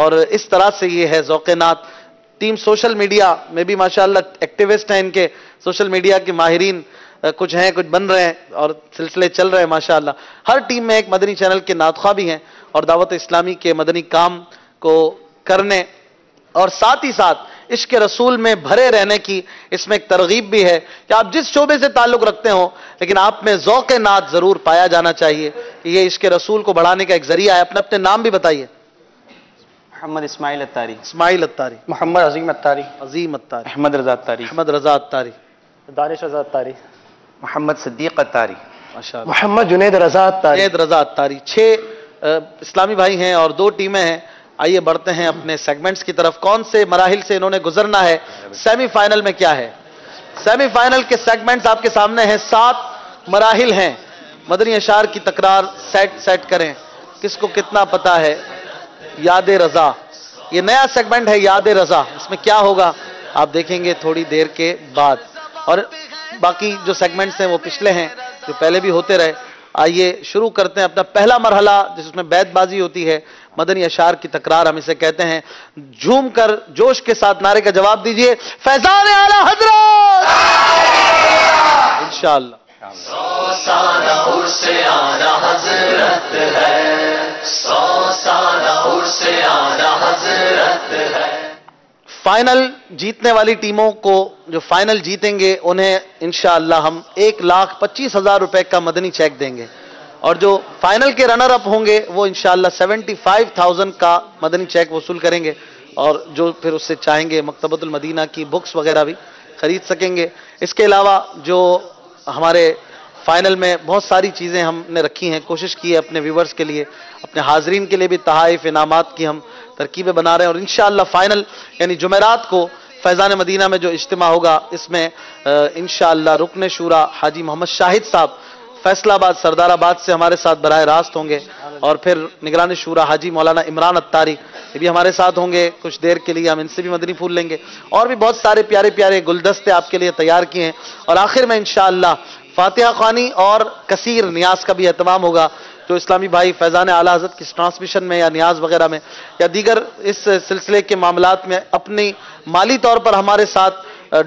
اور اس طرح سے یہ ہے ذوق نعت ٹیم. سوشل میڈیا میں بھی ماشاءاللہ ایکٹیوسٹ ہیں ان کے, سوشل میڈیا کے ماہرین کچھ ہیں, کچھ بن رہے ہیں اور سلسلے چل رہے ہیں ماشاءاللہ. ہر ٹیم میں ایک مدنی چینل کے نعت خواہ بھی ہیں اور دعوت اسلامی کے مدنی کام کو کرنے اور ساتھ ہی ساتھ عشق رسول میں بھرے رہنے کی اس میں ایک ترغیب بھی ہے کہ آپ جس شعبے سے تعلق رکھتے ہوں لیکن آپ میں ذوق نعت ضرور پایا جانا چاہیے کہ یہ عشق رسول کو بڑھانے کا ایک ذریعہ ہے. اپنے نام بھی بتائیے. محمد اسماعیل اتاری. اسماعیل اتاری. محمد عظیم اتاری. عظیم اتاری. احمد رضا اتاری. احمد رضا اتاری. دانش رضا اتاری. محمد صدیق اتاری. ماشاءاللہ. محمد جنید رضا اتاری. جنید رضا اتاری. 6 اسلامی بھائی ہیں اور 2 ٹیمیں ہیں. آئیے بڑھتے ہیں اپنے سیگمنٹس کی طرف. کون سے مراحل سے انہوں نے گزرنا ہے, سیمی فائنل میں کیا ہے. سیمی فائنل کے سیگمنٹس آپ کے سامنے ہیں. 7 مراحل ہیں. مدنی اشعار کی تکرار سیٹ کریں. کس کو کتنا پتا ہے. یاد رضا, یہ نیا سیگمنٹ ہے یاد رضا. اس میں کیا ہوگا آپ دیکھیں گے تھوڑی دیر کے بعد, اور باقی جو سیگمنٹس ہیں وہ پچھلے ہیں جو پہلے بھی ہوتے رہے. آئیے شروع کرتے ہیں اپنا پہلا مرحلہ جس میں بیت بازی ہوتی ہے, مدنی اشعار کی تکرار ہم اسے کہتے ہیں. جھوم کر جوش کے ساتھ نعرے کا جواب دیجئے, فیضان اعلی حضرت انشاءاللہ. 100 سالہ عرس اعلی حضرت ہے, 100 سالہ عرس اعلی حضرت ہے. فائنل جیتنے والی ٹیموں کو جو فائنل جیتیں گے انہیں انشاءاللہ ہم 1,25,000 روپے کا مدنی چیک دیں گے, اور جو فائنل کے رنر اپ ہوں گے وہ انشاءاللہ 75,000 کا مدنی چیک وصول کریں گے, اور جو پھر اس سے چاہیں گے مکتبۃ المدینہ کی بکس وغیرہ بھی خرید سکیں گے. اس کے علاوہ جو ہمارے فائنل میں بہت ساری چیزیں ہم نے رکھی ہیں, کوشش کی ہے اپنے ویورز کے لیے, اپنے حاضرین کے لیے بھی تحائف انعامات کی ہم ترکیبیں بنا رہے ہیں. اور انشاءاللہ فائنل یعنی جمعرات کو فیضان مدینہ میں جو اجتماع ہوگا اس میں انشاءاللہ رکن شورا حاجی محمد شاہد صاحب فیصلہ آباد سردار آباد سے ہمارے ساتھ براہ راست ہوں گے, اور پھر نگران شورا حاجی مولانا عمران اتاری یہ بھی ہمارے ساتھ ہوں گے. کچھ دیر کے لیے ہم ان سے بھی مدنی پھول لیں گے, اور بھی بہت سارے پیارے پیارے گلدستے آپ کے لیے تیار کیے ہیں. اور آخر میں انشاءاللہ فاتحہ خوانی اور کثیر نیاز کا بھی اہتمام ہوگا. جو اسلامی بھائی فیضان اعلی حضرت کی ٹرانسمیشن میں یا نیاز وغیرہ میں یا دیگر اس سلسلے کے معاملات میں اپنی مالی طور پر ہمارے ساتھ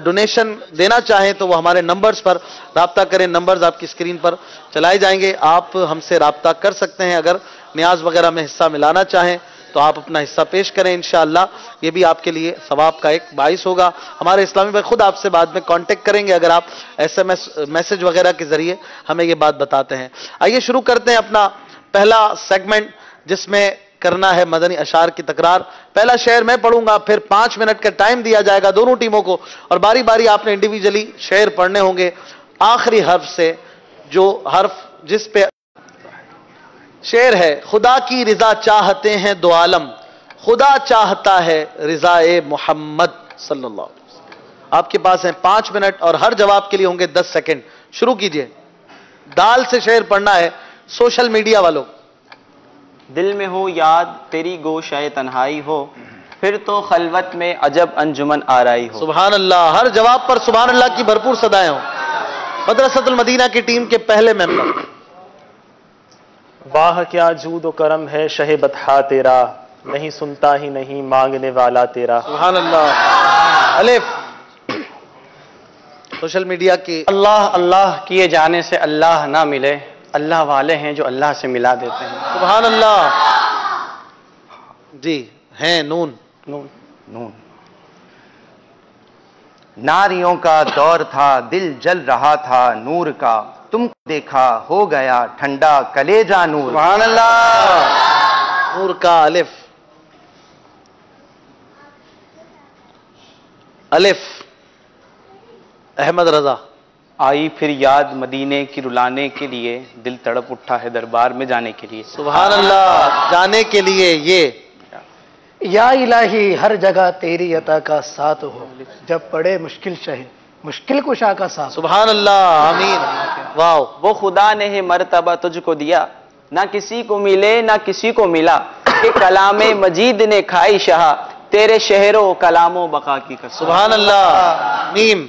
ڈونیشن دینا چاہیں تو وہ ہمارے نمبرز پر رابطہ کریں. نمبرز آپ کی اسکرین پر چلائے جائیں گے, آپ ہم سے رابطہ کر سکتے ہیں. اگر نیاز وغیرہ میں حصہ ملانا چاہیں تو آپ اپنا حصہ پیش کریں. انشاءاللہ یہ بھی آپ کے لیے ثواب کا ایک باعث ہوگا. ہمارے اسلامی بھائی خود آپ سے بعد میں کانٹیکٹ کریں گے اگر آپ SMS میسج وغیرہ کے ذریعے ہمیں یہ بات بتاتے ہیں. آئیے شروع کرتے ہیں اپنا پہلا سیگمنٹ جس میں کرنا ہے مدنی اشعار کی تکرار. پہلا شعر میں پڑھوں گا, پھر 5 منٹ کا ٹائم دیا جائے گا دونوں ٹیموں کو, اور باری باری آپ نے انڈیویجلی شعر پڑھنے ہوں گے آخری حرف سے. جو حرف جس پہ شعر ہے, خدا کی رضا چاہتے ہیں دو عالم, خدا چاہتا ہے رضا محمد صلی اللہ علیہ وسلم. آپ کے پاس ہیں 5 منٹ اور ہر جواب کے لیے ہوں گے 10 سیکنڈ. شروع کیجئے. دال سے شعر پڑھنا ہے. سوشل میڈیا والوں, دل میں ہو یاد تیری گوشۂ تنہائی ہو, پھر تو خلوت میں عجب انجمن آرائی ہو. سبحان اللہ. ہر جواب پر سبحان اللہ کی بھرپور صدائیں ہوں. مدرسۃ المدینہ کی ٹیم کے پہلے ممبر, واہ کیا جود و کرم ہے شہ بطحا تیرا, نہیں سنتا ہی نہیں مانگنے والا تیرا. سبحان اللہ. الف. سوشل میڈیا کی, اللہ اللہ کیے جانے سے اللہ نہ ملے, اللہ والے ہیں جو اللہ سے ملا دیتے ہیں. سبحان اللہ. جی ہیں نون. نون. نون. ناریوں کا دور تھا دل جل رہا تھا نور کا, تم کو دیکھا ہو گیا ٹھنڈا کلیجہ نور. سبحان اللہ. نور کا الف. الف. احمد رضا. آئی پھر یاد مدینے کی رلانے کے لیے, دل تڑپ اٹھا ہے دربار میں جانے کے لیے. سبحان اللہ. جانے کے لیے یہ. یا الہی ہر جگہ تیری عطا کا ساتھ ہو, جب پڑے مشکل شہ مشکل کشا کا ساتھ. سبحان اللہ. آمین. واو. وہ خدا نے ہے مرتبہ تجھ کو دیا, نہ کسی کو ملے نہ کسی کو ملا, کہ کلام مجید نے کھائی شہا, تیرے شہر و کلام و بقا کی قسم. سبحان اللہ. میم.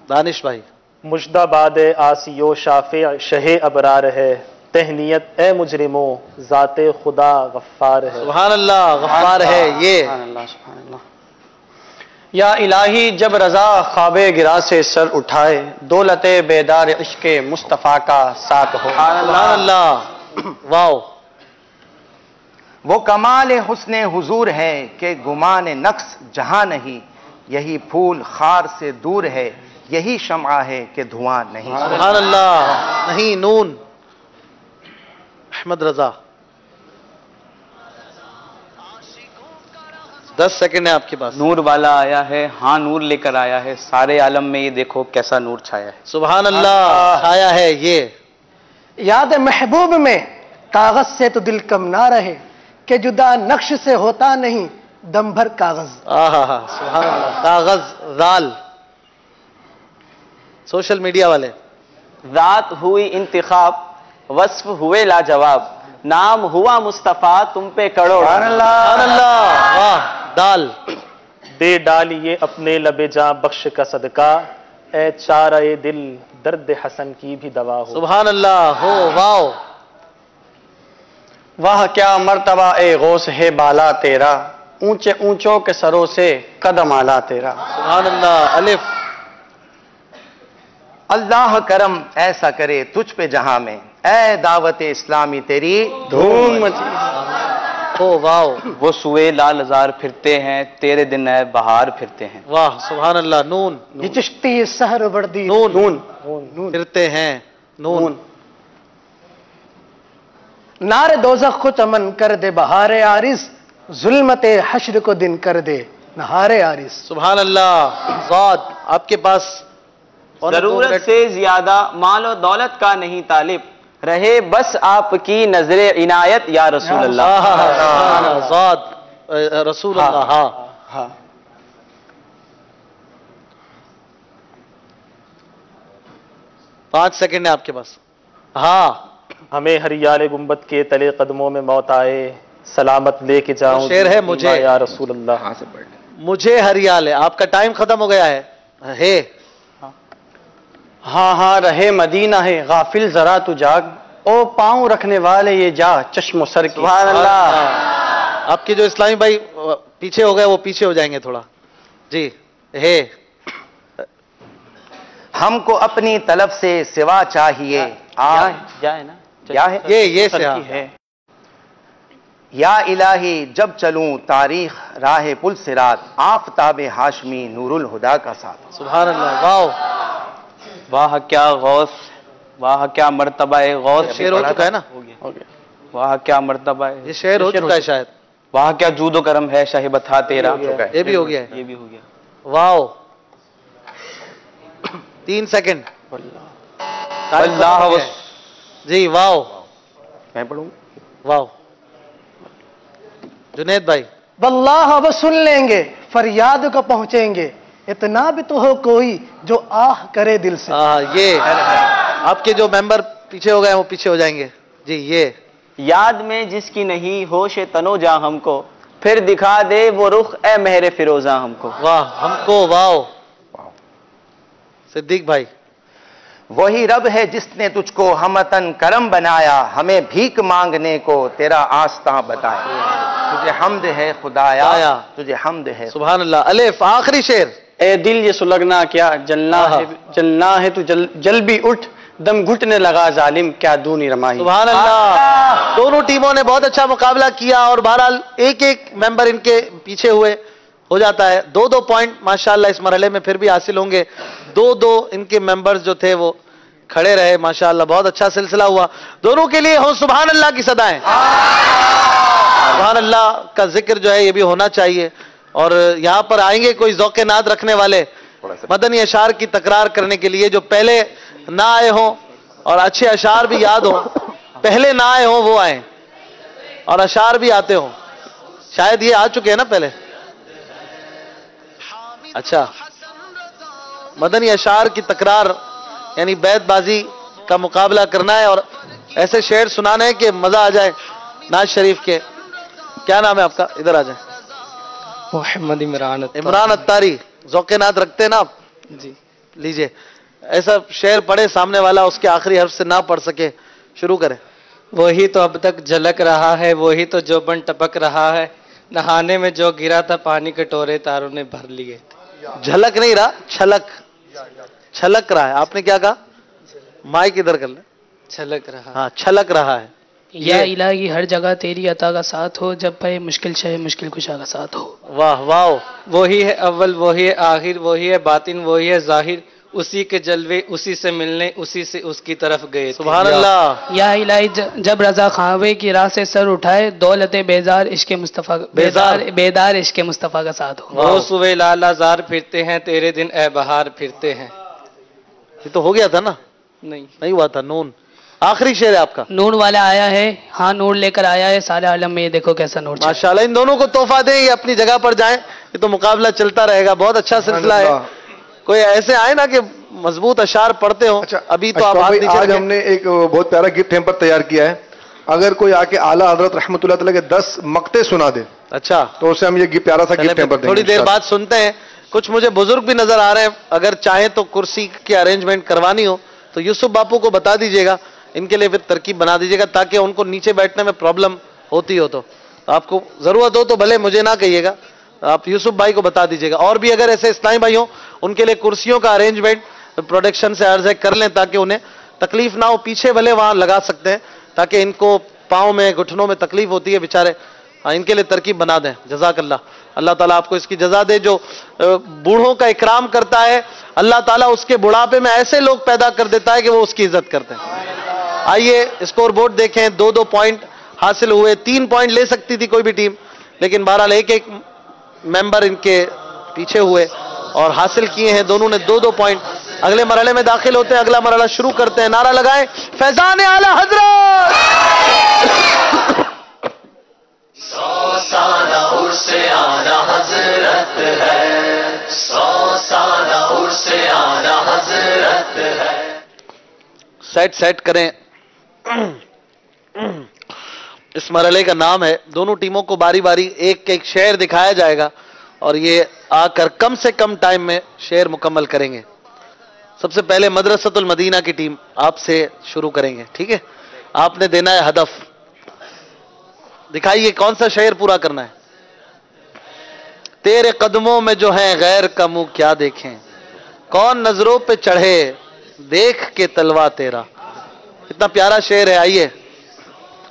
دانش بھائی. مجدہ باد آسیو شافع شہ ابرار ہے, तहनीयत ए मुजरिमों, ज़ाते खुदा गफ्फार है। सुभान अल्लाह, गफ्फार है ये। सुभान अल्लाह, सुभान अल्लाह। या इलाही जब रजा ख्वाबे गिरा से सर उठाए, दौलते बेदार इश्के मुस्तफ़ा का साथ हो। सुभान अल्लाह, वाओ। वो कमाल हुस्ने हुजूर है कि गुमान नक्स जहां नहीं, यही फूल खार से दूर है, यही शम्आ है कि धुआं नहीं। सुभान अल्लाह, नहीं नून। अहमद रजा, 10 सेकंड है आपके पास। नूर वाला आया है, हाँ नूर लेकर आया है, सारे आलम में ये देखो कैसा नूर छाया है। सुभान अल्लाह, छाया है ये। याद महबूब में कागज से तो दिल कम ना रहे, कि जुदा नक्श से होता नहीं दम भर कागज। आहा, सुभान अल्लाह। कागज, जाल, सोशल मीडिया वाले। रात हुई इंतिखाब, वस्फ हुए लाजवाब, नाम हुआ मुस्तफा तुम पे करोड़। सुभान अल्लाह, वाह। दाल, दे डालिए अपने लबे जां बख्श का सदका, ए चारे दिल दर्द हसन की भी दवा हो। सुभान अल्लाह, हो वाओ। वाह क्या मर्तबा ए गौस है बाला तेरा, ऊंचे ऊंचों के सरों से कदम आला तेरा। सुभान अल्लाह, अलिफ। अल्लाह करम ऐसा करे तुझ पे जहां में, ए दावत इस्लामी तेरी धूम मची। हो वाओ, वो सुए लाल हजार फिरते हैं, तेरे दिन है बहार फिरते हैं। वाह। सुभान अल्लाह, नून। ये चिश्ती सहर वर्दी नून, नून। फिरते हैं, नून। नारे दोज़ख को चमन कर दे बहारे आरिस, जुल्मते हश्र को दिन कर दे नहारे आरिस। सुभान अल्लाह, ज़ाद। आपके पास जरूरत से ज्यादा मालो दौलत का नहीं तालिब, रहे बस आपकी नजरे इनायत या रसूल अल्लाह। ज़ाद, रसूल अल्लाह। हाँ। 5 सेकंड है आपके पास। हाँ, हमें हरियाले गुंबद के तले कदमों में मौत आए, सलामत लेके जाऊं शेर है मुझे या रसूल अल्लाह। मुझे हरियाल है। आपका टाइम खत्म हो गया है। हाँ हाँ रहे मदीना है गाफिल जरा तू जाग, ओ पाँव रखने वाले ये जा चश्मो सर की। सुभान अल्लाह। आपके जो इस्लामी भाई पीछे हो गए वो पीछे हो जाएंगे थोड़ा जी। हे, हमको अपनी तलब से सिवा चाहिए, जाए ना क्या है ये से हाँ। है। या इलाही जब चलूं तारीख राह पुल सिरात, आफताब हाशमी नूरुल हुदा का साथ। सुभान अल्लाह, वाओ। वाह क्या गौस, वाह क्या मर्तबा है गौस। शेर हो चुका है ना? हो गया। वाह क्या मर्तबा है, ये शेर हो चुका है शायद। वाह क्या जूदो करम है शाही बता तेरा। ये भी हो गया है। ये भी हो गया। वाओ। 3 सेकंड। अल्लाह जी, वाओ। मैं पढ़ूं? वाओ। जुनैद भाई। वल्लाह अब सुन लेंगे फरियाद को पहुंचेंगे, इतना भी तो हो कोई जो आह करे दिल से। ये आपके जो मेंबर पीछे हो गए वो पीछे हो जाएंगे जी। ये याद में जिसकी नहीं होश तनो जा हमको, फिर दिखा दे वो रुख ए मेहरे फिरोजा हमको। वाह, हमको। वाओ। सिद्दीक भाई। वही रब है जिसने तुझको हमतन करम बनाया, हमें भीख मांगने को तेरा आस्था बताया। तुझे हम्द है खुदाया, तुझे हम्द है। सुभान अल्लाह। अलिफ, आखिरी शेर। ए दिल ये सुलगना क्या, जलना है तू जल भी उठ, दम घुटने लगा जालिम क्या दूनी रमाही। सुभान अल्लाह। दोनों टीमों ने बहुत अच्छा मुकाबला किया और बहरहाल एक एक मेंबर इनके पीछे हुए हो जाता है। 2-2 पॉइंट माशाल्लाह इस मरहले में फिर भी हासिल होंगे। 2-2 इनके मेंबर्स जो थे वो खड़े रहे माशाल्लाह। बहुत अच्छा सिलसिला हुआ। दोनों के लिए हो सुभान अल्लाह की सदाएं। सुभान अल्लाह का जिक्र जो है ये भी होना चाहिए। और यहाँ पर आएंगे कोई ज़ौक़े नाद रखने वाले मदनी अशार की तकरार करने के लिए, जो पहले ना आए हों और अच्छे अशार भी याद हों। पहले ना आए हों वो आए और अशार भी आते हों। शायद ये आ चुके हैं ना पहले। अच्छा, मदनी अशार की तकरार यानी बैतबाजी का मुकाबला करना है और ऐसे शेर सुनाने हैं कि मजा आ जाए। नाज शरीफ के क्या नाम है आपका? इधर आ जाए। मोहम्मद इमरान अत्तारी। ज़ौक़े नाद रखते हैं ना आप जी? लीजिए, ऐसा शेर पढ़े सामने वाला उसके आखिरी हर्फ से ना पढ़ सके। शुरू करें। वही तो अब तक झलक रहा है, वही तो जोबन टपक रहा है, नहाने में जो गिरा था पानी कटोरे तारों ने भर लिए। झलक नहीं रहा, छलक, छलक रहा है। आपने क्या कहा? माइक इधर कर ले। छलक रहा। हाँ, छलक रहा है। या इलाही हर जगह तेरी अता का साथ हो, जब पे मुश्किल शय मुश्किल कुशा का साथ हो। वाह वाह। वही है अव्वल, वही है आखिर, वही है बातिन, वही है जाहिर, उसी के जलवे उसी से मिलने उसी से उसकी तरफ गए। सुभान अल्लाह। या इलाही जब रजा खावे की राह से सर उठाए, दौलते बेजार इश्क मुस्तफा बेदार इश्क मुस्तफा का साथ हो। वो सुबह लालाजार फिरते हैं, तेरे दिन ए बहार फिरते हैं। ये तो हो गया था ना? नहीं हुआ था। नून आखिरी शेर है आपका। नूर वाला आया है, हाँ नूर लेकर आया है, सारे आलम में ये देखो कैसा नूर। माशाल्लाह, इन दोनों को तोहफा दें, ये अपनी जगह पर जाएं। ये तो मुकाबला चलता रहेगा, बहुत अच्छा सिलसिला है। कोई ऐसे आए ना कि मजबूत अशार पढ़ते हो। अच्छा, अभी तो आप आज हमने एक बहुत प्यारा गिफ्ट हैम्पर तैयार किया है। अगर कोई आके आला हजरत रहमतुल्लाह तआला के 10 मक्ते सुना दे, अच्छा, तो उसे हम ये प्यारा सा गिफ्ट हैम्पर देंगे। थोड़ी देर बाद सुनते हैं। कुछ मुझे बुजुर्ग भी नजर आ रहे हैं, अगर चाहे तो कुर्सी की अरेंजमेंट करवानी हो तो यूसुफ बापू को बता दीजिएगा, इनके लिए फिर तरकीब बना दीजिएगा, ताकि उनको नीचे बैठने में प्रॉब्लम होती हो तो आपको जरूरत हो तो भले मुझे ना कहिएगा, आप यूसुफ भाई को बता दीजिएगा। और भी अगर ऐसे इस्लामी भाई हो, उनके लिए कुर्सियों का अरेंजमेंट प्रोडक्शन से अर्ज कर लें, ताकि उन्हें तकलीफ ना हो। पीछे भले वहां लगा सकते हैं, ताकि इनको पाँव में घुटनों में तकलीफ होती है बेचारे, इनके लिए तरकीब बना दें। जज़ाकल्लाह। अल्लाह ताला आपको इसकी जजा दे। जो बूढ़ों का इकराम करता है, अल्लाह ताला उसके बुढ़ापे में ऐसे लोग पैदा कर देता है कि वो उसकी इज्जत करते हैं। आइए स्कोर बोर्ड देखें। 2-2 पॉइंट हासिल हुए। 3 पॉइंट ले सकती थी कोई भी टीम, लेकिन बहरहाल एक मेंबर इनके पीछे हुए और हासिल किए हैं। दोनों ने 2-2 पॉइंट। अगले मरहले में दाखिल होते हैं, अगला मरहला शुरू करते हैं। नारा लगाएं, फैजान आला हजरत। 100 साला उर्से आला हजरत है, 100 साला उर्से आला हजरत है। सेट करें। इस मरहले का नाम है, दोनों टीमों को बारी बारी एक एक शेर दिखाया जाएगा और ये आकर कम से कम टाइम में शेर मुकम्मल करेंगे। सबसे पहले मदरसतुल मदीना की टीम, आपसे शुरू करेंगे, ठीक है? आपने देना है हदफ। दिखाइए कौन सा शेर पूरा करना है। तेरे कदमों में जो है गैर का मुंह क्या देखें, कौन नजरों पे चढ़े देख के तलवा तेरा। इतना प्यारा शेर है। आइए,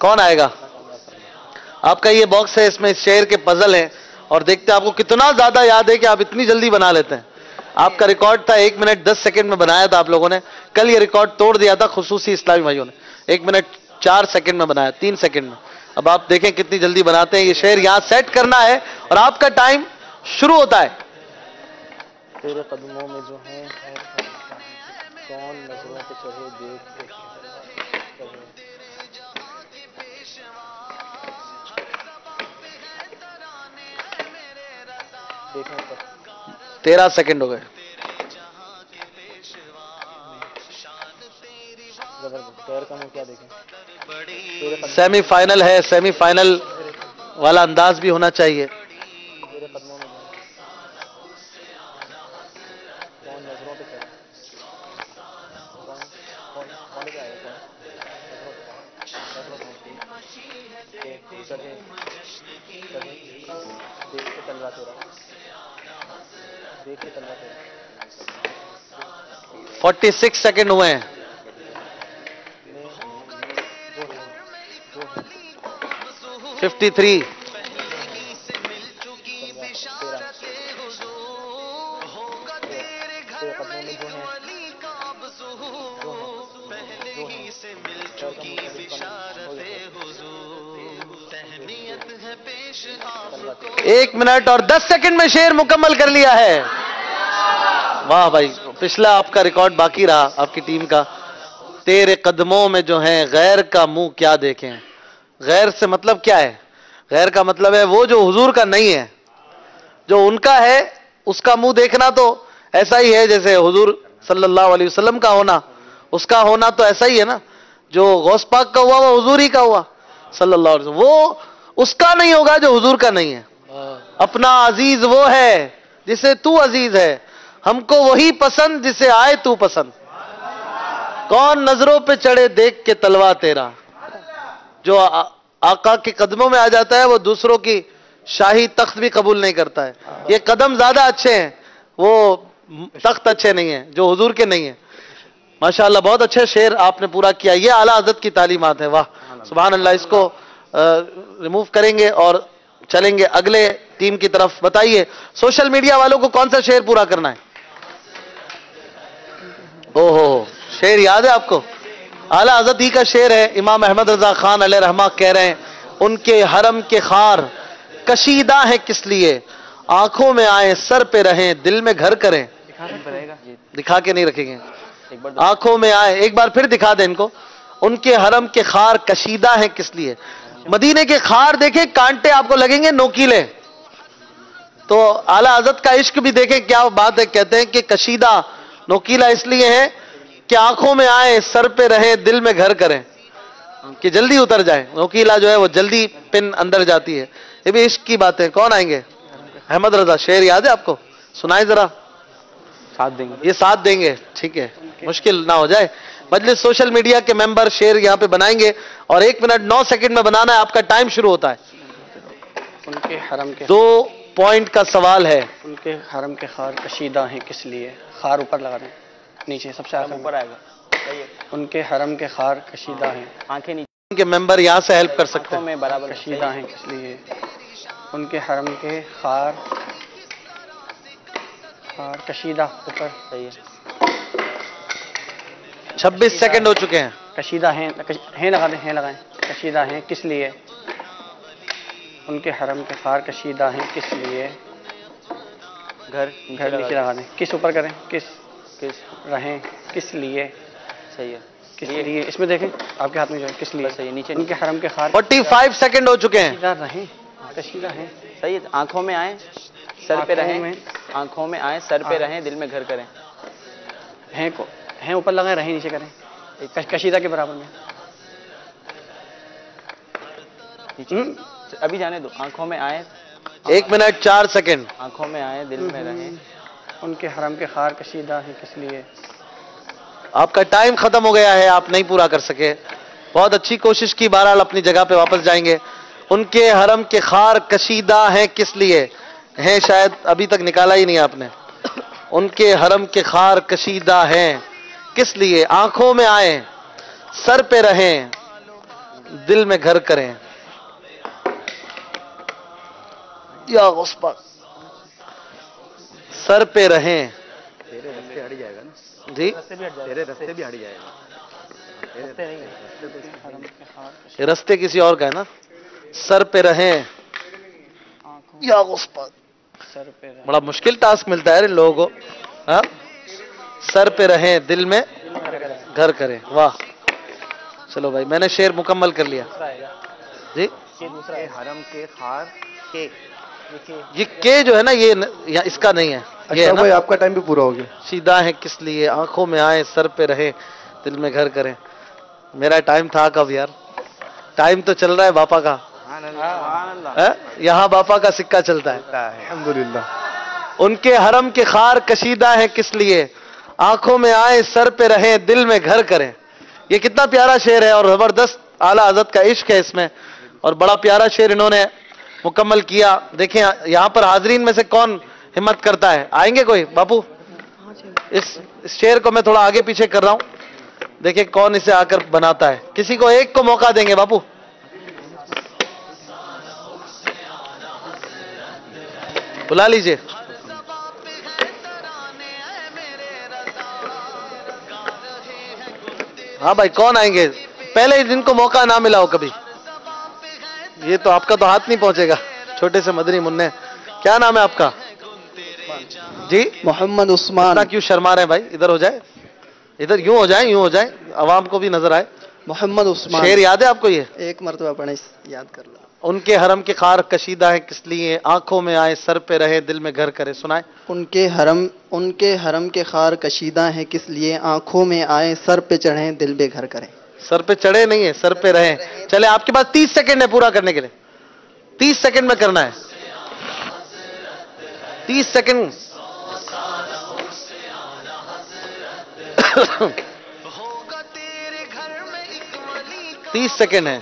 कौन आएगा? आपका ये बॉक्स है, इसमें शेर के पजल हैं और देखते हैं आपको कितना ज्यादा याद है कि आप इतनी जल्दी बना लेते हैं। आपका रिकॉर्ड था 1 मिनट 10 सेकंड में बनाया था आप लोगों ने। कल ये रिकॉर्ड तोड़ दिया था खुसूसी इस्लामी भाइयों ने, 1 मिनट 4 सेकंड में बनाया, 3 सेकंड में। अब आप देखें कितनी जल्दी बनाते हैं। ये शेर यहां सेट करना है और आपका टाइम शुरू होता है। तेरे कदमों में जो है कौन नजरों पे चढ़े देख 13 सेकंड हो गए। सेमीफाइनल है, सेमीफाइनल वाला अंदाज भी होना चाहिए। देखिए 46 सेकंड हुए हैं। फिफ्टी 53 1 मिनट और 10 सेकंड में शेर मुकम्मल कर लिया है। वाह भाई, पिछला आपका रिकॉर्ड बाकी रहा आपकी टीम का। तेरे कदमों में जो है गैर का मुंह क्या देखें। गैर से मतलब क्या है? गैर का मतलब है वो जो हुजूर का नहीं है, जो उनका है उसका मुंह देखना तो ऐसा ही है जैसे हुजूर सल्लल्लाहु अलैहि वसल्लम का होना, उसका होना तो ऐसा ही है ना। जो गौस पाक का हुआ वो हुजूर ही का हुआ सल्लल्लाहु अलैहि वसल्लम, वो उसका नहीं होगा जो हुजूर का नहीं है। अपना अजीज वो है जिसे तू अजीज है, हमको वही पसंद जिसे आए तू पसंद। कौन नजरों पे चढ़े देख के तलवा तेरा। جو آقا کے قدموں میں آ جاتا ہے وہ دوسروں کی شاہی تخت بھی قبول نہیں کرتا ہے. یہ قدم زیادہ اچھے ہیں, وہ تخت اچھے نہیں ہیں جو حضور کے نہیں ہیں. ماشاءاللہ بہت اچھے شعر آپ نے پورا کیا. یہ اعلیٰ حضرت کی تعلیمات ہیں. واہ سبحان اللہ. اس کو ریموو کریں گے اور چلیں گے اگلے ٹیم کی طرف. بتائیے سوشل میڈیا والوں کو کون سا شعر پورا کرنا ہے؟ اوہو شعر یاد ہے آپ کو؟ اعلیٰ حضرت ہی کا شعر ہے. امام احمد رضا خان علیہ رحمہ کہہ رہے ہیں ان کے حرم کے خار کشیدہ ہیں کس لیے, آنکھوں میں آئیں سر پہ رہیں دل میں گھر کریں. دکھا کے نہیں رکھیں گے, آنکھوں میں آئے. ایک بار پھر دکھا دیں ان کو. ان کے حرم کے خار کشیدہ ہیں کس لیے. مدینے کے خار دیکھیں کانٹے آپ کو لگیں گے نوکیلے. تو اعلیٰ حضرت کا عشق بھی دیکھیں کیا بات ہے. کہتے ہیں کہ کشیدہ نوکیلا اس لیے ہے کہ آنکھوں میں آئے سر پہ رہیں دل میں گھر کریں, کہ جلدی اتر جائے. نوکیلا جو ہے وہ جلدی پن اندر جاتی ہے. یہ بھی عشق کی باتیں. کون آئیں گے؟ احمد رضا. شعر یاد ہے آپ کو؟ سنائیں ذرا. ساتھ دیں گے. یہ ساتھ دیں گے, ٹھیک ہے, مشکل نہ ہو جائے. مجلس سوشل میڈیا کے ممبر شعر یہاں پہ بنائیں گے اور 1 منٹ 9 سیکنڈ میں بنانا ہے. آپ کا ٹائم شروع ہوتا ہے. ان کے حرم کے 2 پوائنٹ کا سوال ہے. ان کے حرم کے خار کشیدہ ہیں کس لیے. خار اوپر لگا دیں, نیچے سب سے اوپر آئے گا. ان کے حرم کے خار کشیدہ ہیں, آنکھیں نیچے. ان کے ممبر یہاں سے ہیلپ کر سکتے ہیں. میں برابر کشیدہ ہیں کس لیے. ان کے حرم کے خار کشیدہ اوپر. صحیح ہے. 26 سیکنڈ ہو چکے ہیں. کشیدہ ہیں لگا دیں, ہیں لگائیں. کشیدہ ہیں کس لیے. ان کے حرم کے خار کشیدہ ہیں کس لیے. گھر نیچے لگا دیں. کس اوپر کریں. کس رہیں کس لیے. صحیح ہے. کس لیے. اس میں دیکھیں آپ کے ہاتھ میں جو ہے کس لیے. صحیح ہے. نیچے ان کے حرم کے خار 45 سیکنڈ ہو چکے ہیں. کشیدہ رہیں. کشیدہ ہیں. صحیح ہے. آنکھوں میں آئیں سر پہ رہیں. آنکھوں میں آئیں سر پہ رہیں دل میں گھر کریں. ہیں اوپر لگائیں, رہیں نیچے کریں. کشیدہ کے برابر میں. ابھی جانے دو. آنکھوں میں آئیں 1 منٹ 4 سیکنڈ. آنکھوں میں آئیں دل میں رہیں. ان کے حرم کے خار کشیدہ ہیں کس لیے. آپ کا ٹائم ختم ہو گیا ہے, آپ نہیں پورا کر سکے. بہت اچھی کوشش کی, بہرحال اپنی جگہ پہ واپس جائیں گے. ان کے حرم کے خار کشیدہ ہیں کس لیے. ہیں شاید ابھی تک نکالا ہی نہیں آپ نے. ان کے حرم کے خار کشیدہ ہیں کس لیے. آنکھوں میں آئیں سر پہ رہیں دل میں گھر کریں. یا غصبہ سر پہ رہیں. جی رستے کسی اور کا ہے نا. سر پہ رہیں. یا غصبہ بڑا مشکل ٹاسک ملتا ہے ان لوگوں کو. ہاں سر پہ رہیں دل میں گھر کریں. واہ چلو بھائی میں نے شعر مکمل کر لیا. جی حرم کے خار کے یہ کے جو ہے نا یہ اس کا نہیں ہے. اچھا بھائی آپ کا ٹائم بھی پورا ہو گیا. سیدھا ہے کس لیے. آنکھوں میں آئیں سر پہ رہیں دل میں گھر کریں. میرا ٹائم تھا کب یار. ٹائم تو چل رہا ہے باپا کا. یہاں باپا کا سکہ چلتا ہے. الحمدللہ. ان کے حرم کے خار کشیدہ ہیں کس لیے. آنکھوں میں آئیں سر پہ رہیں دل میں گھر کریں. یہ کتنا پیارا شعر ہے اور زبردست اعلیٰ حضرت کا عشق ہے اس میں, اور بڑا پیارا شعر انہوں نے مکمل کیا. دیکھیں یہاں پر حاضرین میں سے کون ہمت کرتا ہے. آئیں گے کوئی باپو. اس شعر کو میں تھوڑا آگے پیچھے کر رہا ہوں, دیکھیں کون اسے آ کر بناتا ہے. کسی کو ایک کو موقع دیں گے باپو. بلا لیجئے. ہاں بھائی کون آئیں گے پہلے جن کو موقع نہ ملا ہو کبھی. یہ تو آپ کا تو ہاتھ نہیں پہنچے گا. چھوٹے سے مدنی منع. کیا نام ہے آپ کا؟ جی محمد عثمان. کیوں شرما رہے ہیں بھائی. ادھر ہو جائے, ادھر یوں ہو جائیں, یوں ہو جائیں, عوام کو بھی نظر آئے. محمد عثمان. شعر یاد ہے آپ کو؟ یہ ایک مرتبہ پڑھیں یاد کر لو. ان کے حرم کے خار کشیدہ ہیں کس لیے. آنکھوں میں آئے سر پہ رہے دل میں گھر کرے. سنائیں. ان کے حرم کے خار کشیدہ ہیں کس لیے. آنکھوں میں آئے سر پہ چڑھیں دل بے گھر کریں. سر پہ چڑھے نہیں ہے, سر پہ رہیں. چلے آپ کے پاس 30 سیکنڈ ہے پورا کرنے کے لیے. 30 سیکنڈ میں کرنا ہے. 30 سیکنڈ. 30 سیکنڈ ہے.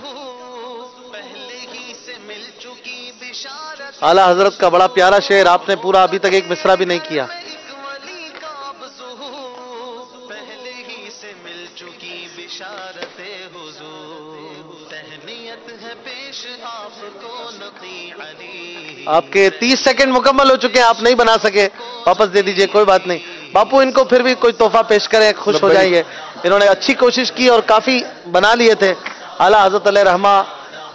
आला हजरत का बड़ा प्यारा शेर, आपने पूरा अभी तक एक मिसरा भी नहीं किया। आपके 30 सेकंड मुकम्मल हो चुके हैं, आप नहीं बना सके, वापस दे दीजिए, कोई बात नहीं। बापू इनको फिर भी कोई तोहफा पेश करें, खुश हो जाएंगे। इन्होंने अच्छी कोशिश की और काफी बना लिए थे। आला हजरत अलैहि रहमा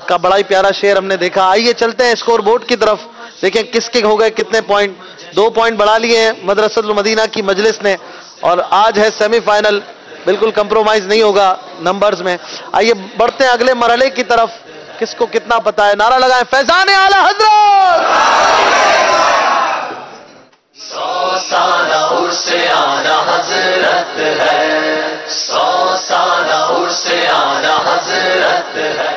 का बड़ा ही प्यारा शेर हमने देखा। आइए चलते हैं स्कोर बोर्ड की तरफ, देखें किसके हो गए कितने पॉइंट। 2 पॉइंट बढ़ा लिए हैं मदरसतुल मदीना की मजलिस ने, और आज है सेमीफाइनल, बिल्कुल कंप्रोमाइज नहीं होगा नंबर्स में। आइए बढ़ते हैं अगले मरहले की तरफ, किसको कितना पता है। नारा लगाएं, फैजान आला हजरत। 100 साला उर्से आला हजरत है, 100 साला उर्से आला हजरत है।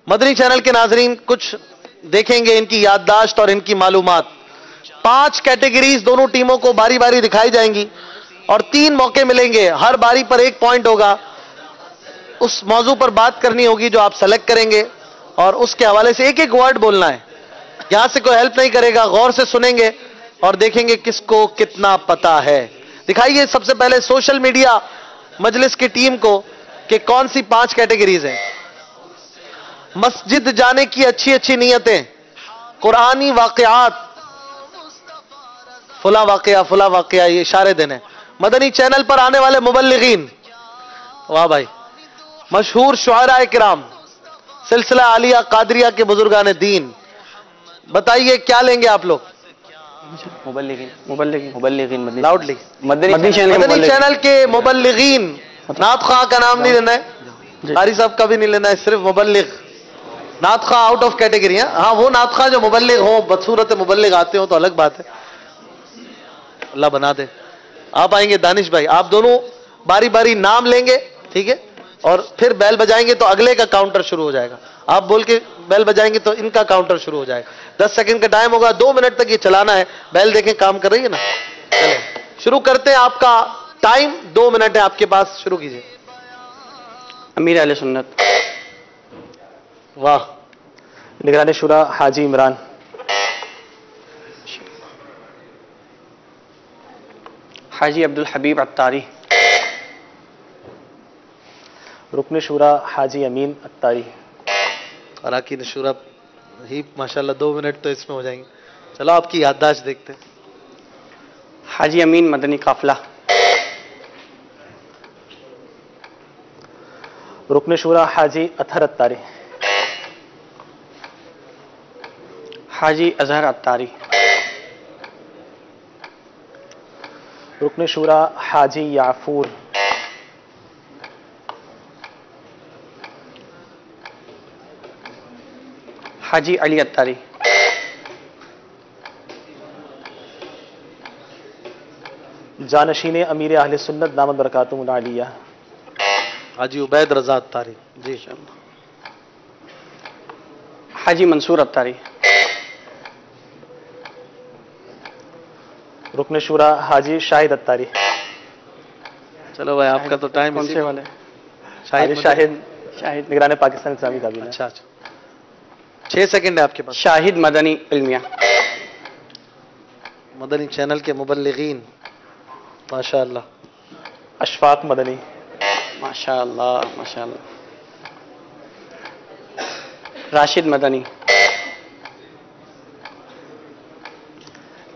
मदनी चैनल के नाजरीन कुछ देखेंगे इनकी याददाश्त और इनकी मालूमात। 5 कैटेगरीज दोनों टीमों को बारी बारी दिखाई जाएंगी और 3 मौके मिलेंगे। हर बारी पर 1 पॉइंट होगा। उस मौजू पर बात करनी होगी जो आप सेलेक्ट करेंगे और उसके हवाले से एक एक वर्ड बोलना है। यहां से कोई हेल्प नहीं करेगा, गौर से सुनेंगे और देखेंगे किसको कितना पता है। दिखाइए सबसे पहले सोशल मीडिया मजलिस की टीम को कि कौन सी 5 कैटेगरीज हैं। मस्जिद जाने की अच्छी अच्छी नीयतें, कुरानी वाकयात, फुला वाकया ये इशारे देने, मदनी चैनल पर आने वाले मुबल्लिगीन, वाह भाई, मशहूर शुआराए किराम, सिलसिला आलिया कादरिया के बुजुर्गान दीन। बताइए क्या लेंगे आप लोग? मुबल्लिगीन लाउडली। मदनी चैनल के मुबल्लिगीन। नात खां का नाम नहीं लेना है, कारी साहब का भी नहीं लेना है, सिर्फ मुबल्लिग। नात खां आउट ऑफ कैटेगरी है। हाँ, वो नात खां जो मुबल्लिग हो, बदसूरत मुबल्लिग आते हो तो अलग बात है, अल्लाह बना दे। आप आएंगे दानिश भाई, आप दोनों बारी बारी नाम लेंगे, ठीक है, और फिर बैल बजाएंगे तो अगले का काउंटर शुरू हो जाएगा। आप बोल के बैल बजाएंगे तो इनका काउंटर शुरू हो जाएगा। 10 सेकंड का टाइम होगा, 2 मिनट तक ये चलाना है। बैल देखें काम कर रही है ना। चले शुरू करते हैं, आपका टाइम 2 मिनट है आपके पास, शुरू कीजिए। अमीर अहले सुन्नत। वाह। निगरान शुरा हाजी इमरान। हाजी अब्दुल हबीब अत्तारी। रुकन शुरा हाजी अमीन अत्तारी। अराकीन शुरा ही माशाल्लाह 2 मिनट तो इसमें हो जाएंगे। चलो आपकी याददाश्त देखते हैं। हाजी अमीन मदनी काफिला। रुकन शुरा हाजी अतहर अत्तारी। हाजी अजहर अत्तारी। रुकन शुरा हाजी याफूर। हाजी अली अत्तारी। जानशीन अमीर अहले सुन्नत दामद बरकातुहुल आलिया हाजी उबैद रजा अत्तारी। जी हाजी मंसूर अत्तारी। रुकन शुरा हाजी शाहिद अत्तारी। चलो भाई आपका तो टाइम कौन से वाले? शाहिद निगरान पाकिस्तान इस्लामी काबीना। अच्छा 6 सेकंड है आपके पास। शाहिद मदनी इल्मिया। मदनी चैनल के मुबल्लिगीन माशाअल्लाह। अशफाक मदनी। माशाअल्लाह माशाअल्लाह। राशिद मदनी।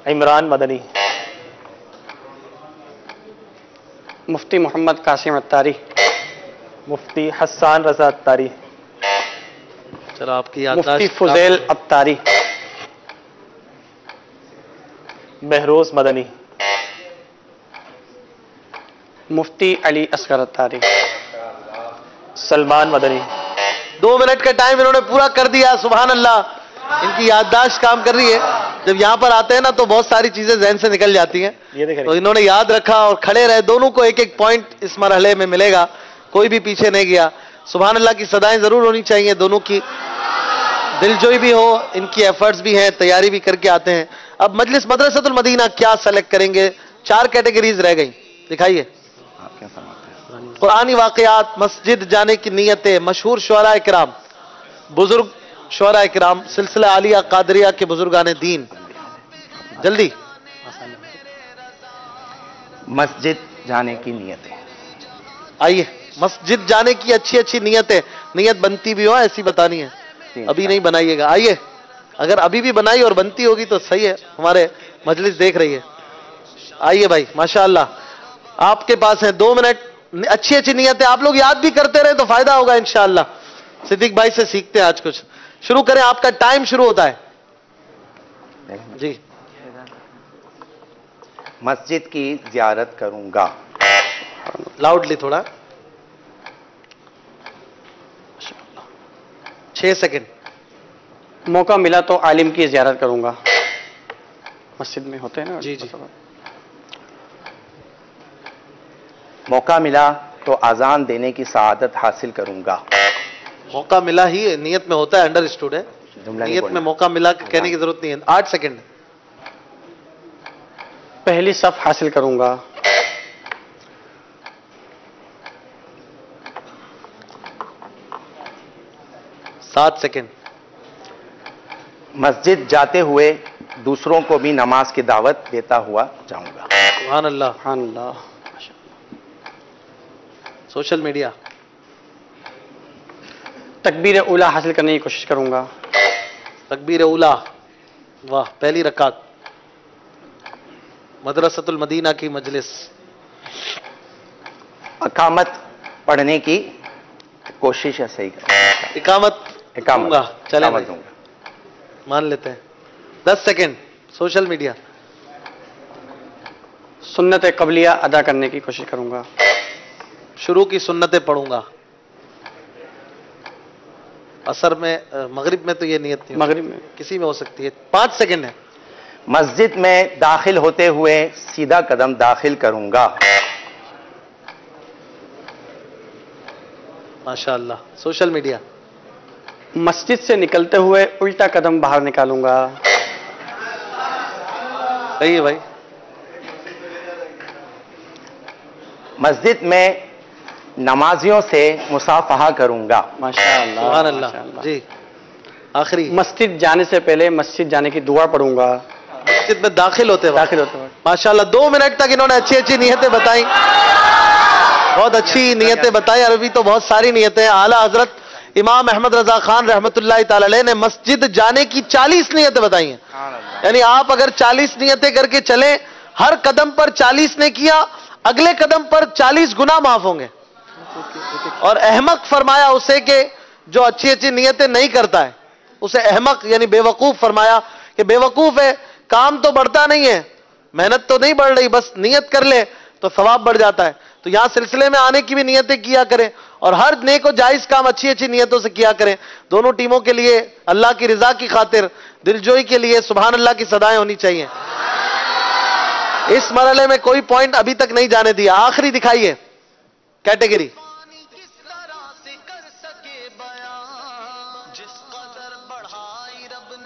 इमरान मदनी। मुफ्ती मोहम्मद कासिम अत्तारी। मुफ्ती हसन रजा अत्तारी। चलो आपकी मुफ्ती फुजैल अत्तारी। महरोज मदनी। मुफ्ती अली असगर अत्तारी। सलमान मदनी। 2 मिनट का टाइम इन्होंने पूरा कर दिया, सुभान अल्लाह। इनकी याददाश्त काम कर रही है। जब यहाँ पर आते हैं ना तो बहुत सारी चीजें जहन से निकल जाती हैं, तो इन्होंने याद रखा और खड़े रहे। दोनों को 1-1 पॉइंट इस मरहले में मिलेगा, कोई भी पीछे नहीं गया। सुभान अल्लाह की सदाएं जरूर होनी चाहिए, दोनों की दिलजोई भी हो, इनकी एफर्ट्स भी हैं, तैयारी भी करके आते हैं। अब मजलिस मदरसतुल मदीना क्या सेलेक्ट करेंगे? 4 कैटेगरीज रह गई, दिखाइए। आप क्या फरमाते हैं? قرآنی واقعات، مسجد جانے کی نیتیں، مشہور شعراء کرام، بزرگ شعراء کرام، سلسلہ عالیہ قادریہ کے بزرگان دین. جلدی. مسجد جانے کی نیتیں. آئیے، مسجد جانے کی اچھی اچھی نیتیں، نیت بنتی بھی ہو ایسی بتانی ہے، ابھی نہیں بنائیے گا. آئیے، اگر ابھی بھی بنائی اور بنتی ہوگی تو صحیح ہے، ہمارے مجلس دیکھ رہی ہے. آئیے بھائی، ماشاءاللہ آپ کے پاس ہیں 2 منٹ. اچھی اچھی نیتیں آپ لوگ یاد بھی کرتے رہے تو فائدہ ہوگا انشاءاللہ. صدیق بھائی سے سیکھتے ہیں آج کچھ. شروع کریں، آپ کا ٹائم شروع ہوتا ہے. جی. مسجد کی زیارت کروں گا. لاؤڈلی تھوڑا. 6 سیکنڈ. موقع ملا تو عالم کی زیارت کروں گا. مسجد میں ہوتے ہیں نا. جی جی. موقع ملا تو اذان دینے کی سعادت حاصل کروں گا. موقع ملا ہی نیت میں ہوتا ہے، انڈر اسٹوڈ ہے. جملہ نہیں نیت میں بولنا. موقع ملا کہنے کی ضرورت نہیں ہے. 8 سیکنڈ. پہلی صف حاصل کروں گا. 7 سیکنڈ. مسجد جاتے ہوئے دوسروں کو بھی نماز کی دعوت دیتا ہوا جاؤں گا. سبحان اللہ. سبحان اللہ. Social media. تکبیر اولا حاصل کرنے کی کوشش کروں گا. تکبیر اولا، واہ، پہلی رکعت. مدرسۃ المدینہ کی مجلس. اقامت پڑھنے کی کوشش ہے. صحیح اقامت دوں گا. چلیں اقامت دوں گا. مان لیتے ہیں. 10 سیکنڈ. Social media. سنت قبلیہ ادا کرنے کی کوشش کروں گا. شروع کی سنتیں پڑھوں گا. عصر میں، مغرب میں تو یہ نیت نہیں، مغرب میں کسی میں ہو سکتی ہے. 5 سیکنڈ ہے. مسجد میں داخل ہوتے ہوئے سیدھا قدم داخل کروں گا. ماشاءاللہ. Social media. مسجد سے نکلتے ہوئے الٹا قدم باہر نکالوں گا. صحیح ہے بھائی. مسجد میں نمازیوں سے مصافحہ کروں گا. ماشاءاللہ. سبحان اللہ. جی. آخری. مسجد جانے سے پہلے مسجد جانے کی دعا پڑھوں گا. مسجد میں داخل ہوتے وقت. داخل ہوتے وقت. ماشاءاللہ 2 منٹ تک انہوں نے اچھی اچھی نیتیں بتائیں. بہت اچھی نیتیں بتائیں. ابھی تو بہت ساری نیتیں. اعلیٰ حضرت امام احمد رضا خان رحمت اللہ تعالی علیہ نے مسجد جانے کی 40 نیتیں بتائی ہیں. یعنی آپ اگر 40 نیتیں کر کے چلیں، ہر قدم پر 40 نے کیا، اگلے قدم پر 40 گناہ معاف ہوں گے. اور احمق فرمایا اسے کہ جو اچھی اچھی نیتیں نہیں کرتا ہے، اسے احمق یعنی بے وقوف فرمایا کہ بے وقوف ہے. کام تو بڑھتا نہیں ہے، محنت تو نہیں بڑھ رہی، بس نیت کر لے تو ثواب بڑھ جاتا ہے. تو یہاں سلسلے میں آنے کی بھی نیتیں کیا کریں، اور ہر نیک و جائز کام اچھی اچھی نیتوں سے کیا کریں. دونوں ٹیموں کے لیے اللہ کی رضا کی خاطر، دلجوئی کے لیے سبحان اللہ کی صدائیں ہونی چاہیے. اس مرحلے میں کوئی پوائنٹ ابھی تک نہیں جانے دیا. آخری دکھائیے کیٹیگری.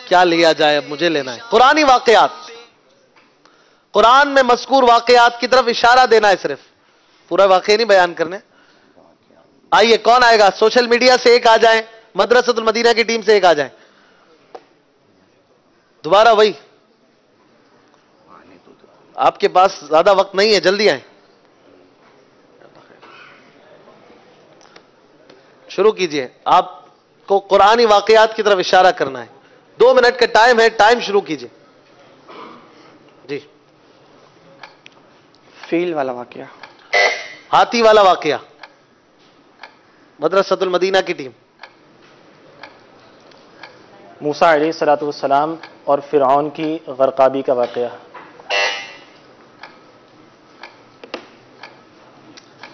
کیا لیا جائے؟ اب مجھے لینا ہے. قرآنی واقعات. قرآن میں مذکور واقعات کی طرف اشارہ دینا ہے، صرف پورا واقعہ نہیں بیان کرنے. آئیے، کون آئے گا؟ سوشل میڈیا سے ایک آ جائیں، مدرسۃ المدینہ کی ٹیم سے ایک آ جائیں. دوبارہ وہی. آپ کے پاس زیادہ وقت نہیں ہے، جلدی آئیں. شروع کیجئے. آپ کو قرآنی واقعات کی طرف اشارہ کرنا ہے. 2 منٹ کا ٹائم ہے. ٹائم شروع کیجئے. جی. فیل والا واقعہ. ہاتھی والا واقعہ. مدرسۃ المدینہ کی ٹیم. موسیٰ علیہ السلام اور فرعون کی غرقابی کا واقعہ.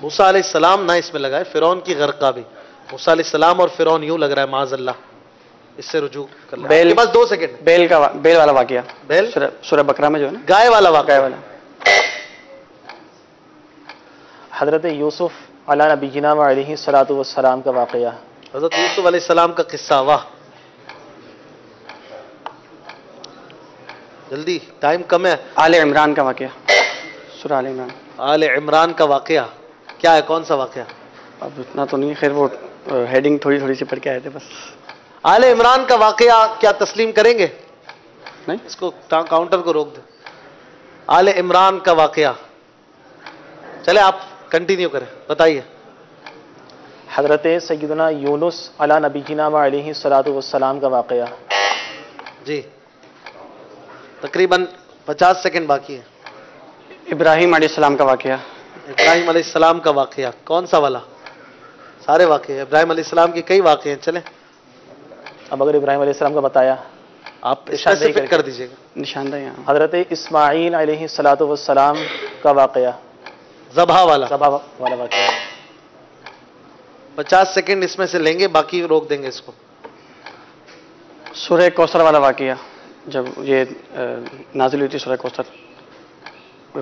موسیٰ علیہ السلام نہ اس میں لگا ہے، فرعون کی غرقابی. موسیٰ علیہ السلام اور فرعون یوں لگ رہا ہے، معاذ اللہ. اس سے رجوع کر لیں. بس 2 سیکنڈ. بیل والا واقعہ. بیل. سورہ بقرہ میں جو ہے نا، گائے والا واقعہ. گائے والا. حضرت یوسف علی نبینا و علیہ السلام کا واقعہ. حضرت یوسف علیہ السلام کا قصہ. واہ، جلدی، ٹائم کم ہے. آل عمران کا واقعہ. سورہ آل عمران. آل عمران کا واقعہ. کیا ہے, کون سا واقعہ؟ اب اتنا تو نہیں, خیر وہ ہیڈنگ تھوڑی تھوڑی سی پڑھ کے آئے تھے بس. آل عمران کا واقعہ کیا تسلیم کریں گے؟ نہیں, اس کو کاؤنٹر کو روک دیں. آل عمران کا واقعہ, چلے آپ کنٹینیو کریں, بتائیے. حضرت سیدنا یونس علی نبینا و علیہ الصلوۃ والسلام کا واقعہ. جی تقریباً 50 سیکنڈ باقی ہے. ابراہیم علیہ السلام کا واقعہ. ابراہیم علیہ السلام کا واقعہ کون سا والا؟ سارے واقعے, ابراہیم علیہ السلام کے کئی واقعے ہیں. چلیں اب اگر ابراہیم علیہ السلام کا بتایا آپ اسپیسیفک کر دیجیے گا. نشاندہی یہاں. حضرت اسماعیل علیہ الصلوۃ والسلام کا واقعہ, ذبح والا واقعہ. 50 سیکنڈ اس میں سے لیں گے, باقی روک دیں گے اس کو. سورہ کوثر والا واقعہ, جب یہ نازل ہوئی تھی سورہ کوثر,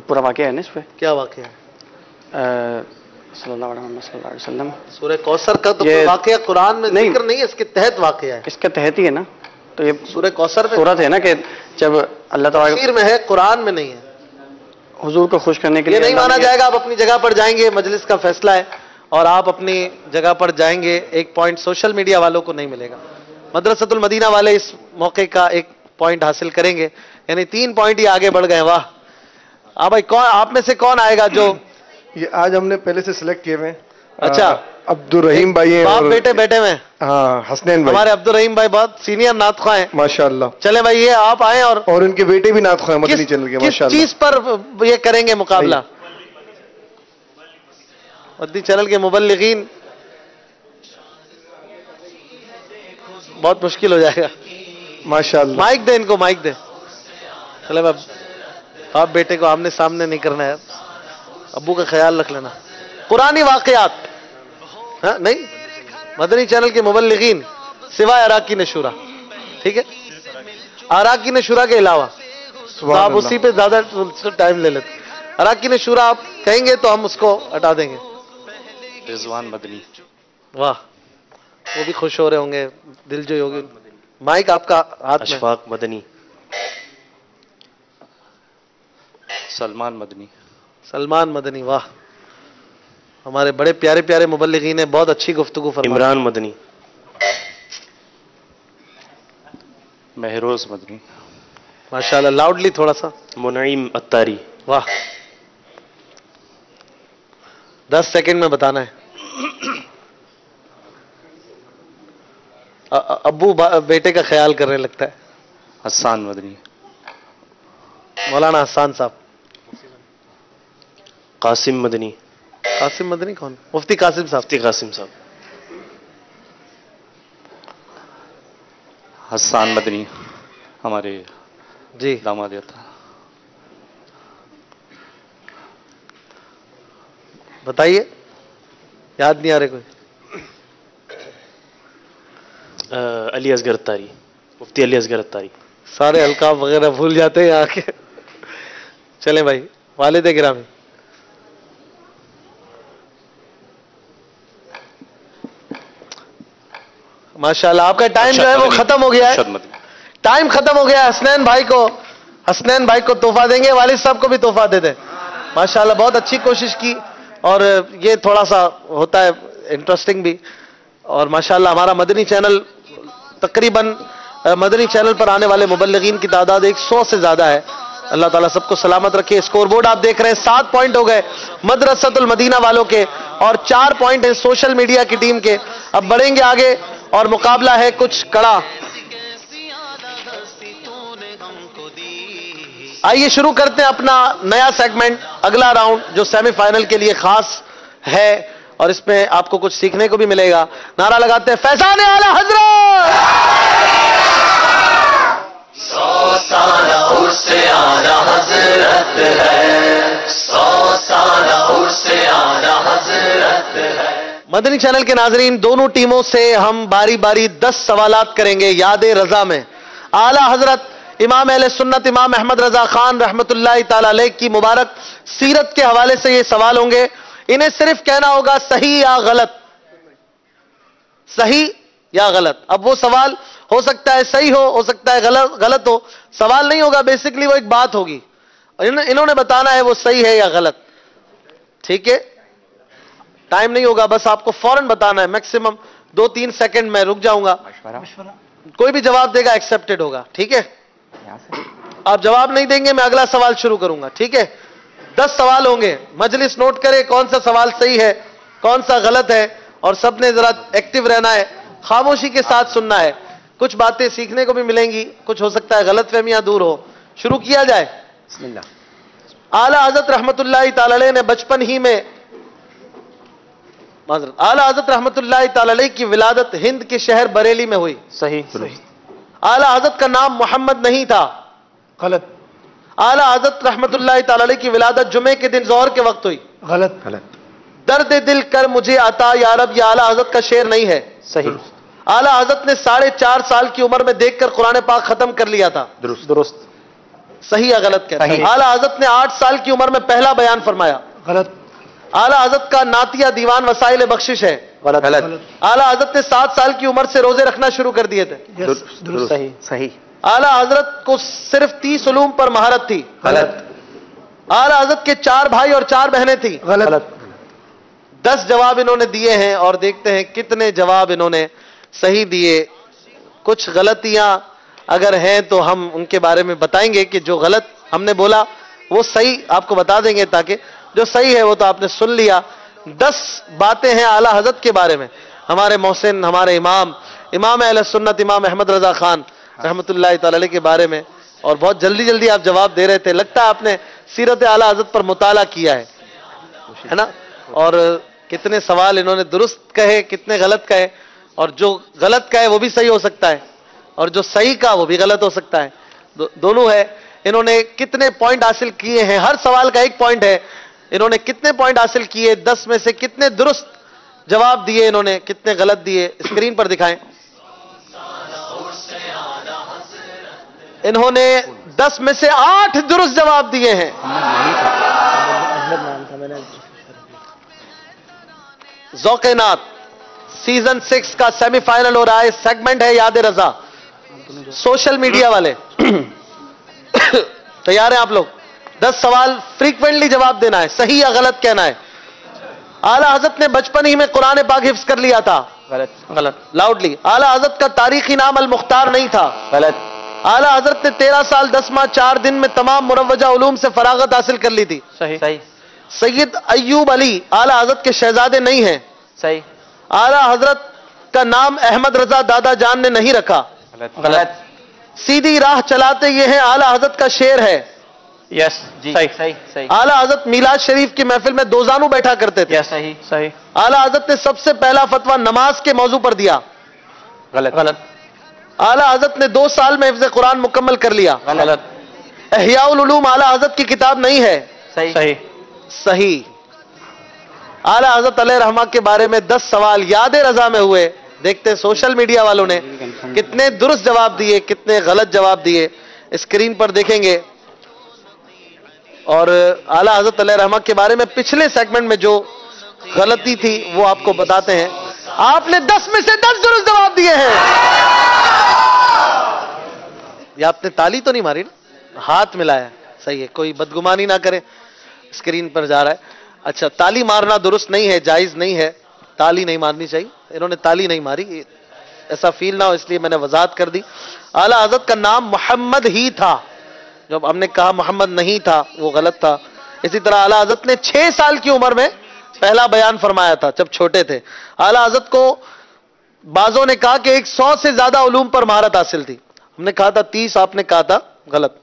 پورا واقعہ ہے نا اس پہ. کیا واقعہ ہے؟ صلی اللہ علیہ وسلم. سورہ کوثر کا تو واقعہ قرآن میں ذکر نہیں ہے, اس کے تحت واقعہ ہے. اس کے تحت ہی ہے نا, تو یہ سورہ کوثر سورت ہے نا کہ جب اللہ تعالیٰ تفسیر میں ہے, قرآن میں نہیں ہے. حضور کو خوش کرنے کے لیے یہ نہیں مانا جائے گا. آپ اپنی جگہ پر جائیں گے, مجلس کا فیصلہ ہے, اور آپ اپنی جگہ پر جائیں گے. ایک پوائنٹ سوشل میڈیا والوں کو نہیں ملے گا. مدرسۃ المدینہ والے اس موقع کا ایک پوائنٹ حاصل کریں گے, یعنی 3 پوائنٹ ہی آگے بڑھ گئے. واہ. بھائی کون آپ میں سے کون آئے گا جو یہ آج ہم نے پہلے سے سلیکٹ کیے ہوئے. اچھا, عبد الرحیم بھائی ہیں, باپ بیٹے بیٹے میں. ہاں, حسنین بھائی. ہمارے عبد الرحیم بھائی بہت سینئر نعت خواں ہیں ماشاءاللہ. چلے بھائی یہ آپ آئیں, اور ان کے بیٹے بھی نعت خواں مدنی چینل کے. کس چیز پر یہ کریں گے مقابلہ؟ مدنی چینل کے مبلغین بہت مشکل ہو جائے گا. ماشاءاللہ. مائک دے ان کو, مائک دے. چلے باپ بیٹے کو آمنے سامنے نہیں کرنا ہے, ابو کا خیال رکھ لینا. قرآنی واقعات نہیں, مدنی چینل کے مبلغین سوائے اراکین شورا, ٹھیک ہے, اراکین شورا کے علاوہ آپ اسی پہ زیادہ ٹائم لے لیتے. اراکین شورا آپ کہیں گے تو ہم اس کو ہٹا دیں گے. رضوان مدنی. واہ, وہ بھی خوش ہو رہے ہوں گے, دل جوئی ہوگی. مائک آپ کا ہاتھ میں. اشفاق مدنی. سلمان مدنی. سلمان مدنی. واہ, ہمارے بڑے پیارے پیارے مبلغین ہیں, بہت اچھی گفتگو فرمائے. عمران مدنی. مہروز مدنی. ماشاءاللہ, لاؤڈلی تھوڑا سا. منعیم اتاری. واہ, 10 سیکنڈ میں بتانا ہے. ابو بیٹے کا خیال کرنے لگتا ہے. حسان مدنی. مولانا حسان صاحب. قاسم مدنی. قاسم مدنی کون؟ مفتی قاسم صاحب. مفتی قاسم صاحب. حسان مدنی ہمارے جی داماد تھا. بتائیے, یاد نہیں آ رہے کوئی؟ علی اصغر اتاری. مفتی علی اصغر اتاری. سارے القاب وغیرہ بھول جاتے ہیں آ کے. چلیں بھائی, والد گرامی. ماشاءاللہ آپ کا ٹائم جو ہے وہ ختم ہو گیا ہے. ٹائم ختم ہو گیا ہے. حسنین بھائی کو تحفہ دیں گے, والد صاحب کو بھی تحفہ دے دیں. ماشاءاللہ بہت اچھی کوشش کی, اور یہ تھوڑا سا ہوتا ہے انٹرسٹنگ بھی. اور ماشاءاللہ ہمارا مدنی چینل تقریباً مدنی چینل پر آنے والے مبلغین کی تعداد 100 سے زیادہ ہے. اللہ تعالیٰ سب کو سلامت رکھے. اسکور بورڈ آپ دیکھ رہے ہیں, 7 پوائنٹ ہو گئے مدرسۃ المدینہ والوں کے, اور 4 پوائنٹ ہیں سوشل میڈیا کی ٹیم کے. اب بڑھیں گے آگے, اور مقابلہ ہے کچھ کڑا. آئیے شروع کرتے ہیں اپنا نیا سیگمنٹ, اگلا راؤنڈ جو سیمی فائنل کے لیے خاص ہے, اور اس میں آپ کو کچھ سیکھنے کو بھی ملے گا. نعرہ لگاتے ہیں فیضان اعلی حضرت. 100 سالہ عرص اعلی حضرت ہے, 100 سالہ عرص اعلی حضرت ہے. مدنی چینل کے ناظرین, دونوں ٹیموں سے ہم باری باری 10 سوالات کریں گے یاد رضا میں. اعلی حضرت امام اہل سنت امام احمد رضا خان رحمت اللہ تعالی علیہ کی مبارک سیرت کے حوالے سے یہ سوال ہوں گے. انہیں صرف کہنا ہوگا صحیح یا غلط, صحیح یا غلط. اب وہ سوال ہو سکتا ہے صحیح ہو سکتا ہے غلط ہو. سوال نہیں ہوگا, بیسکلی وہ ایک بات ہوگی, انہوں نے بتانا ہے وہ صحیح ہے یا غلط. ٹھیک ہے, टाइम नहीं होगा, बस आपको फौरन बताना है, मैक्सिमम 2-3 सेकंड में रुक जाऊंगा, कोई भी जवाब देगा एक्सेप्टेड होगा, ठीक है? आप जवाब नहीं देंगे मैं अगला सवाल शुरू करूंगा, ठीक है? 10 सवाल होंगे, मजलिस नोट करे कौन सा सवाल सही है कौन सा गलत है, और सबने जरा एक्टिव रहना है, खामोशी के साथ सुनना है, कुछ बातें सीखने को भी मिलेंगी, कुछ हो सकता है गलतफहमियां दूर हो। शुरू किया जाए। बिस्मिल्लाह। आला हजरत रहमतुल्लाहि तआला अलैह ने बचपन ही में, आला हजरत रहमतुल्लाहि तआला अलैह की विलादत हिंद के शहर बरेली में हुई। सही। आला हजरत का नाम मोहम्मद नहीं था। गलत। आला हजरत रहमतुल्लाहि तआला अलैह की विलादत जुमे के दिन ज़ोहर के वक्त हुई। गलत। दर्द दिल कर मुझे अता या रब, ये आला हजरत का शेर नहीं है। सही। आला हजरत ने 4.5 साल की उम्र में देखकर कुरान पाक खत्म कर लिया था। दुरुस्त। सही या गलत कहते हैं? आला हजरत ने 8 साल की उम्र में पहला बयान फरमाया। गलत। आला हजरत का नातिया दीवान वसाइल बख्शिश है। गलत। आला हजरत ने 7 साल की उम्र से रोजे रखना शुरू कर दिए थे। दुरुस्त। सही। सही। आला हजरत को सिर्फ 30 उलूम पर महारत थी। गलत। आला हजरत के 4 भाई और 4 बहनें थी। गलत। 10 जवाब इन्होंने दिए हैं और देखते हैं कितने जवाब इन्होंने सही दिए। कुछ गलतियां अगर हैं तो हम उनके बारे में बताएंगे कि जो गलत हमने बोला वो सही आपको बता देंगे, ताकि जो सही है वो तो आपने सुन लिया। 10 बातें हैं आला हजरत के बारे में, हमारे मोहसिन, हमारे इमाम अहले सुन्नत इमाम अहमद रजा खान रहमतुल्लाहि तआला अलैह के बारे में। और बहुत जल्दी जल्दी आप जवाब दे रहे थे, लगता है आपने सीरत आला हजरत पर मुताला किया है ना? और कितने सवाल इन्होंने दुरुस्त कहे, कितने गलत कहे, और जो गलत कहे वो भी सही हो सकता है और जो सही का वो भी गलत हो सकता है, दोनों है। इन्होंने कितने पॉइंट हासिल किए हैं, हर सवाल का एक पॉइंट है। इन्होंने कितने पॉइंट हासिल किए, 10 में से कितने दुरुस्त जवाब दिए इन्होंने, कितने गलत दिए, स्क्रीन पर दिखाएं। इन्होंने 10 में से 8 दुरुस्त जवाब दिए हैं। ज़ौक़-ए-नात सीजन 6 का सेमीफाइनल हो रहा है, सेगमेंट है याद रजा। सोशल मीडिया वाले तैयार हैं आप लोग? 10 सवाल फ्रीक्वेंटली जवाब देना है, सही या गलत कहना है। आला हजरत ने बचपन ही में कुरान पाक हिफ्ज कर लिया था। गलत। गलत। लाउडली। आला हजरत का तारीखी नाम अल मुख्तार नहीं था। गलत। आला हजरत ने 13 साल 10 माह 4 दिन में तमाम मुरव्वजा उलूम से फरागत हासिल कर ली थी। सही। सही। सैयद अय्यूब अली आला हजरत के शहजादे नहीं हैं। सही। आला हजरत का नाम अहमद रजा दादा जान ने नहीं रखा। गलत। सीधी राह चलाते ये हैं आला हजरत का शेर है। यस। सही। सही। सही। आला हजरत मिलाद शरीफ की महफिल में दोजानू बैठा करते थे। सही। सही। आला हजरत ने सबसे पहला फतवा नमाज के मौजू पर दिया। गलत। गलत। आला हजरत ने 2 साल में हिफ्ज़ कुरान मुकम्मल कर लिया। गलत। इहयाउल उलूम आला हजरत की किताब नहीं है। सही। सही। सही। आला हजरत अलैहि रहमा के बारे में 10 सवाल याद रजा में हुए। देखते हैं सोशल मीडिया वालों ने कितने दुरुस्त जवाब दिए, कितने गलत जवाब दिए, स्क्रीन पर देखेंगे। और आला हजरत अलैहि रहमा के बारे में पिछले सेगमेंट में जो गलती थी वो आपको बताते हैं। आपने 10 में से 10 दुरुस्त जवाब दिए हैं। ये आपने ताली तो नहीं मारी ना, हाथ मिलाया, सही है, कोई बदगुमानी ना करे। स्क्रीन पर जा रहा है। अच्छा, ताली मारना दुरुस्त नहीं है, जायज नहीं है, ताली नहीं मारनी चाहिए। इन्होंने ताली नहीं मारी, ऐसा फील ना हो इसलिए मैंने वजाहत कर दी। आला हजरत का नाम मोहम्मद ही था, जब हमने कहा मोहम्मद नहीं था वो गलत था। इसी तरह आला हजरत ने 6 साल की उम्र में पहला बयान फरमाया था जब छोटे थे। आला हजरत को बाजों ने कहा कि 100 से ज्यादा उलूम पर महारत हासिल थी। हमने कहा था 30, आपने कहा था गलत।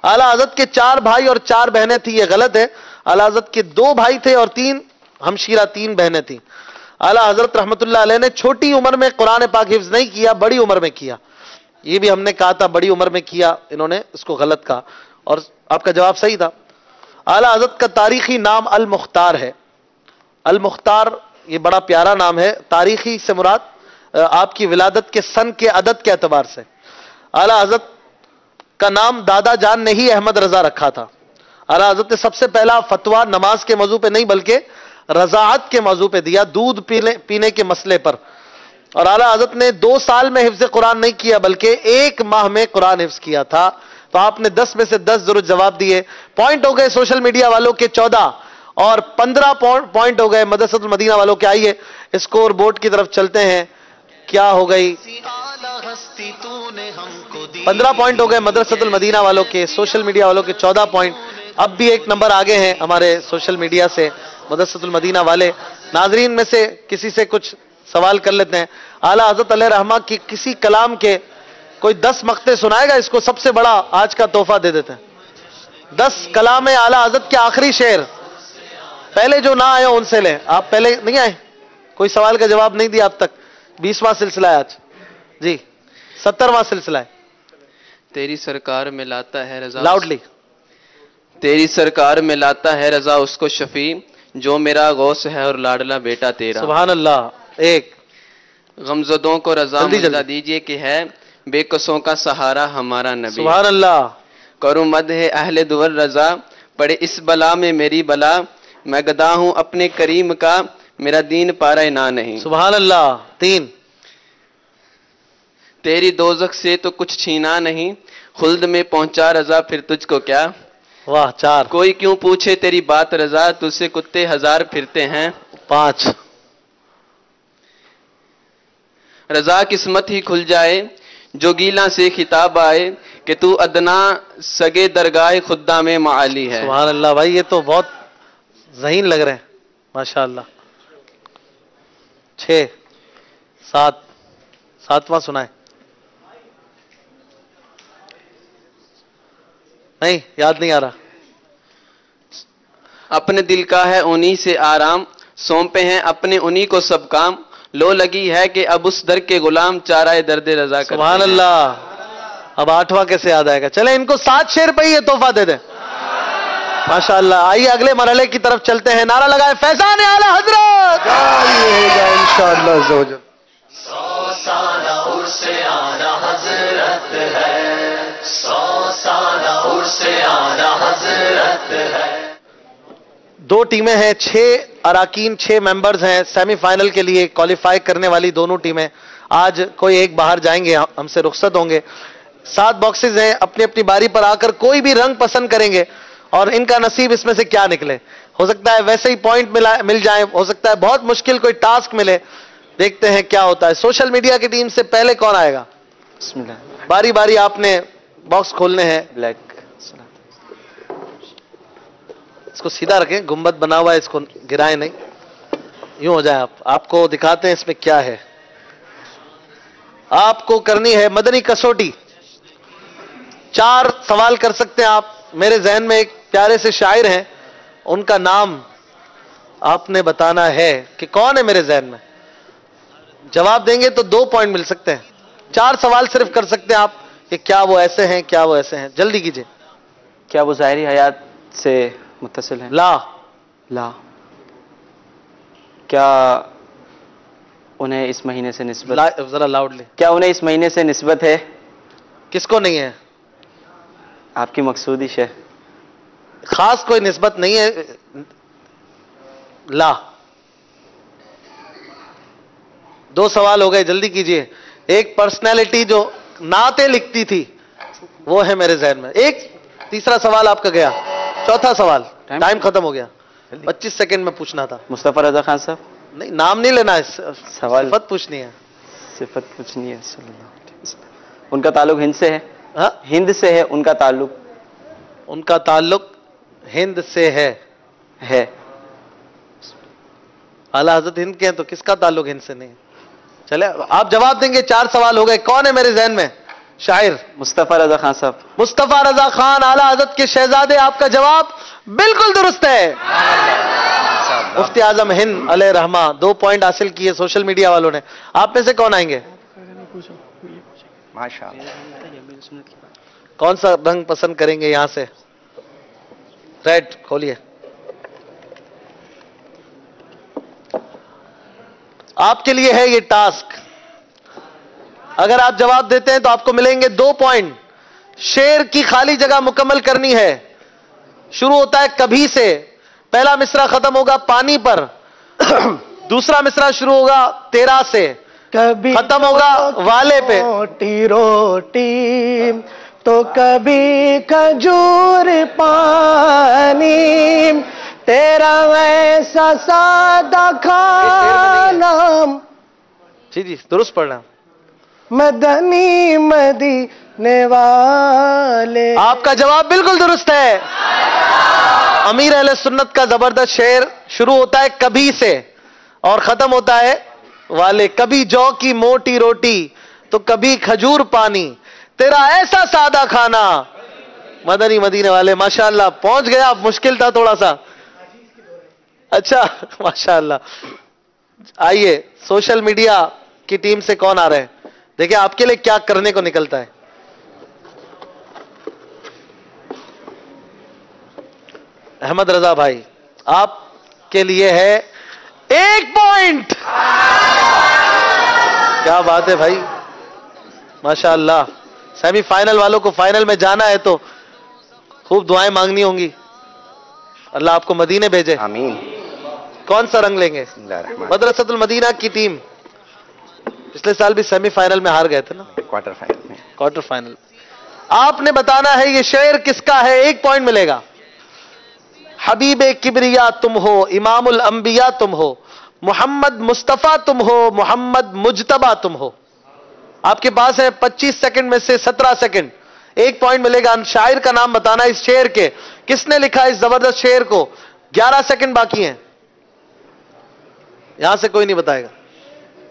आला हजरत के 4 भाई और 4 बहनें थी, ये गलत है। आला हजरत के 2 भाई थे और 3 हमशीरा 3 बहनें थी। आला हजरत रहमतुल्लाह अलैह ने छोटी उम्र में कुरान पाक हिफ्ज नहीं किया, बड़ी उम्र में किया। ये भी हमने कहा था बड़ी उम्र में किया, इन्होंने इसको गलत कहा और आपका जवाब सही था। आला हजरत का तारीखी नाम अल मुख्तार है। अल मुख्तार ये बड़ा प्यारा नाम है। तारीखी से मुराद आपकी विलादत के सन के अदद के एतबार से। आला हजरत का नाम दादा जान ने ही अहमद रजा रखा था। आला हजरत ने सबसे पहला फतवा नमाज के मौजू पे नहीं बल्कि रजाअत के मौजू पे दिया, दूध पीने के मसले पर। और आला हजरत ने 2 साल में हिफ्ज़ कुरान नहीं किया बल्कि 1 माह में कुरान हिफ्ज़ किया था। तो आपने 10 में से 10 जरूर जवाब दिए। पॉइंट हो गए सोशल मीडिया वालों के 14 और 15 पॉइंट हो गए मदरसतुल मदीना वालों के। आइए स्कोर बोर्ड की तरफ चलते हैं, क्या हो गई। 15 पॉइंट हो गए मदरसतुल मदीना वालों के, सोशल मीडिया वालों के 14 पॉइंट। अब भी एक नंबर आगे हैं हमारे सोशल मीडिया से मदरसतुल मदीना वाले। नाजरीन में से किसी से कुछ सवाल कर लेते हैं। आला हजरत अलैहि रहमा की किसी कलाम के कोई 10 मक्ते सुनाएगा, इसको सबसे बड़ा आज का तोहफा दे देते हैं। 10 कलाम आला हजरत के आखिरी शेर, पहले जो ना आए उनसे लें। आप पहले नहीं आए, कोई सवाल का जवाब नहीं दिया अब तक। 20वां सिलसिला है आज जी, 70वां सिलसिला है। तेरी सरकार में लाता है रजा, लाउडली। तेरी सरकार में लाता है रजा उसको शफी, जो मेरा गौस है और लाडला बेटा तेरा। सुभान अल्लाह। एक गमजदों को रजा मिला दीजिए कि है बेकसों का सहारा हमारा नबी। सुभान अल्लाह। करूं मद है अहले दुवर रजा, पड़े इस बला में मेरी बला, मैं गदा हूं अपने करीम का, मेरा दीन पारा ना नहीं। सुभान अल्लाह। 3 तेरी दोजख से तो कुछ छीना नहीं, खुल्द में पहुंचा रजा फिर तुझको क्या। वाह। 4 कोई क्यों पूछे तेरी बात रजा, तुझसे कुत्ते हजार फिरते हैं। 5 रजा किस्मत ही खुल जाए, जो गीला से खिताब आए, कि तू अदना सगे दरगाह खुदा में माली है। सुभान अल्लाह। भाई ये तो बहुत ज़हीन लग रहे हैं माशाअल्लाह। 6 7 7वां सुनाए। नहीं, याद नहीं आ रहा। अपने दिल का है उन्हीं से आराम, सौंपे हैं अपने उन्हीं को सब काम, लो लगी है कि अब उस दर के गुलाम चाराए दर्द रजा करते हैं। सुभान अल्लाह। अब 8वां कैसे याद आएगा। चले इनको 7 शेर पे ही ये तोहफा दे दे माशाअल्लाह। आइए अगले मरहले की तरफ चलते हैं। नारा लगाए फैजान आला हजरत। इंशाअल्लाह। 100 साला उर्से आला हजरत है, 100 साला उर्से आला हजरत है। 2 टीमें हैं, 6 अराकीन, 6 मेंबर्स हैं सेमीफाइनल के लिए क्वालिफाई करने वाली दोनों टीमें। आज कोई एक बाहर जाएंगे, हमसे रुखसत होंगे। 7 बॉक्सेस हैं, अपनी अपनी बारी पर आकर कोई भी रंग पसंद करेंगे और इनका नसीब इसमें से क्या निकले। हो सकता है वैसे ही पॉइंट मिल जाए, हो सकता है बहुत मुश्किल कोई टास्क मिले। देखते हैं क्या होता है। सोशल मीडिया की टीम से पहले कौन आएगा। बिस्मिल्लाह। बारी बारी आपने बॉक्स खोलने हैं। ब्लैक। इसको सीधा रखें, गुंबद बना हुआ है, इसको गिराएं नहीं, यूं हो जाए। आपको दिखाते हैं इसमें क्या है। आपको करनी है मदनी कसौटी। 4 सवाल कर सकते हैं आप। मेरे जहन में एक प्यारे से शायर हैं, उनका नाम आपने बताना है कि कौन है मेरे जहन में। जवाब देंगे तो 2 पॉइंट मिल सकते हैं। 4 सवाल सिर्फ कर सकते हैं आप कि क्या वो ऐसे हैं, क्या वो ऐसे हैं। जल्दी कीजिए। क्या वो ज़ाहिरी हयात से मुत्तसिल है। ला। ला। क्या उन्हें इस महीने से निस्बत, जरा लाउडली, क्या उन्हें इस महीने से निस्बत है। किसको नहीं है। आपकी मकसूदिश है। खास कोई निस्बत नहीं है। ला। 2 सवाल हो गए, जल्दी कीजिए। एक पर्सनैलिटी जो नाते लिखती थी वो है मेरे जहन में। एक 3रा सवाल आपका गया। 4था सवाल, टाइम खत्म हो गया। 25 सेकंड में पूछना था। मुस्तफा रजा खान साहब। नहीं, नाम नहीं लेना है, सवाल सिफत पूछनी है। सिफत पूछनी है। उनका ताल्लुक हिंद से है। हाँ? हिंद से है उनका ताल्लुक। उनका ताल्लुक हिंद से है। आला हजरत हिंद के हैं तो किसका ताल्लुक हिंद से नहीं है। चले आप जवाब देंगे। 4 सवाल हो गए। कौन है मेरे जहन में शायर। मुस्तफा रजा खान साहब। मुस्तफा रजा खान आला हजरत के शहजादे। आपका जवाब बिल्कुल दुरुस्त है। मुफ्ती आजम हिंद अलैहि रहमा। 2 पॉइंट हासिल किए सोशल मीडिया वालों ने। आप में से कौन आएंगे। माशाअल्लाह। कौन सा रंग पसंद करेंगे यहां से। रेड खोलिए। आपके लिए है ये टास्क। अगर आप जवाब देते हैं तो आपको मिलेंगे 2 पॉइंट। शेर की खाली जगह मुकम्मल करनी है। शुरू होता है कभी से। पहला मिसरा खत्म होगा पानी पर। दूसरा मिसरा शुरू होगा तेरा से, कभी खत्म होगा वाले पे। रोटी रोटी तो कभी खजूर पानी, तेरा वैसा सादा खाना जी जी दुरुस्त पढ़ना। मदनी मदीने वाले। आपका जवाब बिल्कुल दुरुस्त है। अमीर अहले सुन्नत का जबरदस्त शेर शुरू होता है कभी से और खत्म होता है वाले। कभी जौ की मोटी रोटी तो कभी खजूर पानी, तेरा ऐसा सादा खाना मदनी मदीने वाले। माशाअल्लाह पहुंच गया आप, मुश्किल था थोड़ा सा। अच्छा माशाअल्लाह। आइए सोशल मीडिया की टीम से कौन आ रहे हैं, देखिए आपके लिए क्या करने को निकलता है। अहमद रजा भाई आपके लिए है 1 पॉइंट। क्या बात है भाई, माशाअल्लाह। सेमीफाइनल वालों को फाइनल में जाना है तो खूब दुआएं मांगनी होंगी, अल्लाह आपको मदीने भेजे। आमीन। कौन सा रंग लेंगे? मदरसतुल मदीना की टीम पिछले साल भी सेमीफाइनल में हार गए थे ना, क्वार्टर फाइनल। आपने बताना है ये शेर किसका है, 1 पॉइंट मिलेगा। हबीबे किबरिया तुम हो, इमामुल अंबिया तुम हो, मोहम्मद मुस्तफा तुम हो, मोहम्मद मुजतबा तुम हो। आपके पास है 25 सेकंड में से 17 सेकंड, 1 पॉइंट मिलेगा। शायर का नाम बताना इस शेर के, किसने लिखा इस जबरदस्त शेर को। 11 सेकंड बाकी हैं, यहां से कोई नहीं बताएगा।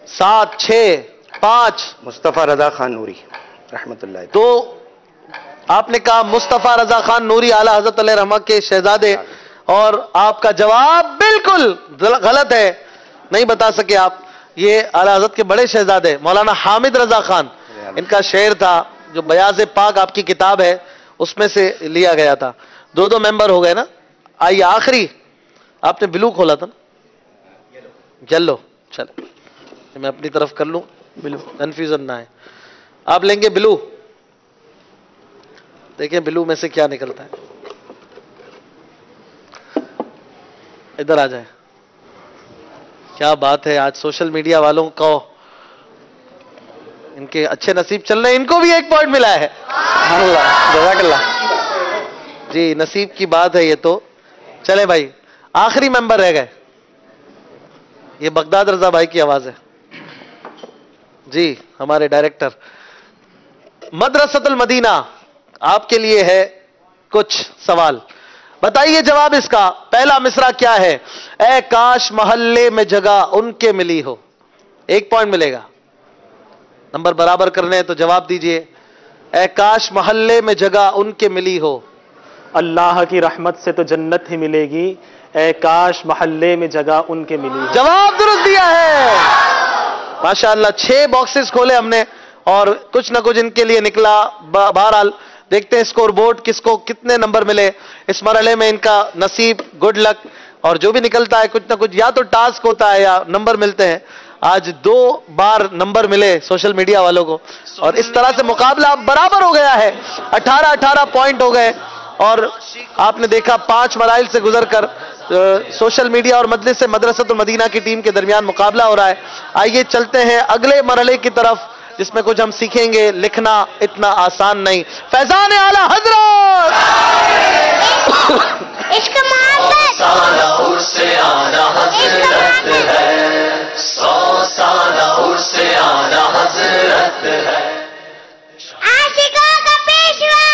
7, 6, 5। मुस्तफा रजा खान नूरी रहमतुल्लाह। तो आपने कहा मुस्तफा रजा खान नूरी आला हजरत अलैहि रहमा के शहजादे, और आपका जवाब बिल्कुल गलत है, नहीं बता सके आप। ये आला हजरत के बड़े शहजादे मौलाना हामिद रजा खान, इनका शेर था जो बयाज़ पाक आपकी किताब है उसमें से लिया गया था। 2 मेंबर हो गए ना। आइए आखिरी, आपने ब्लू खोला था ना, येलो। चलो मैं अपनी तरफ कर लूं, ब्लू कंफ्यूजन ना है। आप लेंगे ब्लू, देखिए ब्लू में से क्या निकलता है। इधर आ जाए। क्या बात है, आज सोशल मीडिया वालों को इनके अच्छे नसीब चल रहे हैं, इनको भी 1 पॉइंट मिला है। जी नसीब की बात है ये तो। चले भाई आखिरी मेंबर रह गए, ये बगदाद रजा भाई की आवाज है जी, हमारे डायरेक्टर। मदरसतुल मदीना आपके लिए है कुछ सवाल, बताइए जवाब इसका। पहला मिसरा क्या है? ए काश मोहल्ले में जगह उनके मिली हो। 1 पॉइंट मिलेगा। नंबर बराबर करने हैं तो जवाब दीजिए। ए काश मोहल्ले में जगह उनके मिली हो। अल्लाह की रहमत से तो जन्नत ही मिलेगी, ए काश मोहल्ले में जगह उनके मिली हो। जवाब दुरुस्त दिया है माशाअल्लाह। 6 बॉक्सेस खोले हमने और कुछ ना कुछ इनके लिए निकला। बहरहाल देखते हैं स्कोर बोर्ड किसको कितने नंबर मिले इस मरहले में। इनका नसीब, गुड लक, और जो भी निकलता है कुछ ना कुछ या तो टास्क होता है या नंबर मिलते हैं। आज 2 बार नंबर मिले सोशल मीडिया वालों को और इस तरह से मुकाबला बराबर हो गया है। 18-18 पॉइंट हो गए और आपने देखा 5 मराइल से गुजरकर सोशल मीडिया और मजलिस से मदरसतुल मदीना की टीम के दरमियान मुकाबला हो रहा है। आइए चलते हैं अगले मरहले की तरफ जिसमें कुछ हम सीखेंगे। लिखना इतना आसान नहीं। फैजान आला हजरत इश्क मोहब्बत 100 साला उर्से आला हजरत है, 100 साला उर्से आला हजरत है। आशिकों का पेशवा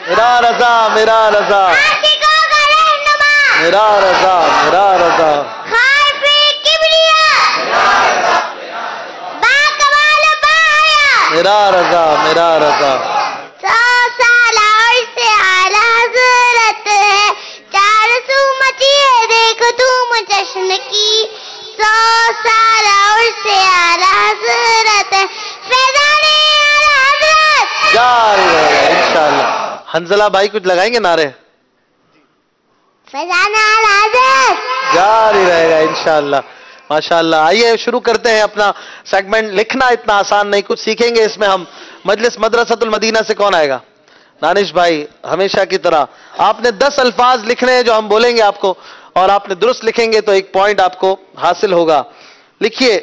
मेरा रजा, मेरा रजा, आशिकों का रहनुमा मेरा रजा, मेरा रजा, खार पे किबरिया बाकमाल बाया मेरा रजा, मेरा रजा। 100 साला उर्से आला हजरत है, 400 मची है देखो तुम जश्न की। 100 साला उर्से आला हजरत है, फैजाने आला हजरत। जारी रहेगा इंशाअल्लाह। हंजला भाई कुछ लगाएंगे नारे? फैजाने आला हजरत जारी रहेगा इंशाअल्लाह। माशाअल्लाह। आइए शुरू करते हैं अपना सेगमेंट। लिखना इतना आसान नहीं, कुछ सीखेंगे इसमें हम। मजलिस मदरसतुल मदीना से कौन आएगा? दानिश भाई, हमेशा की तरह आपने 10 अल्फाज लिखने हैं जो हम बोलेंगे आपको, और आपने दुरुस्त लिखेंगे तो 1 पॉइंट आपको हासिल होगा। लिखिए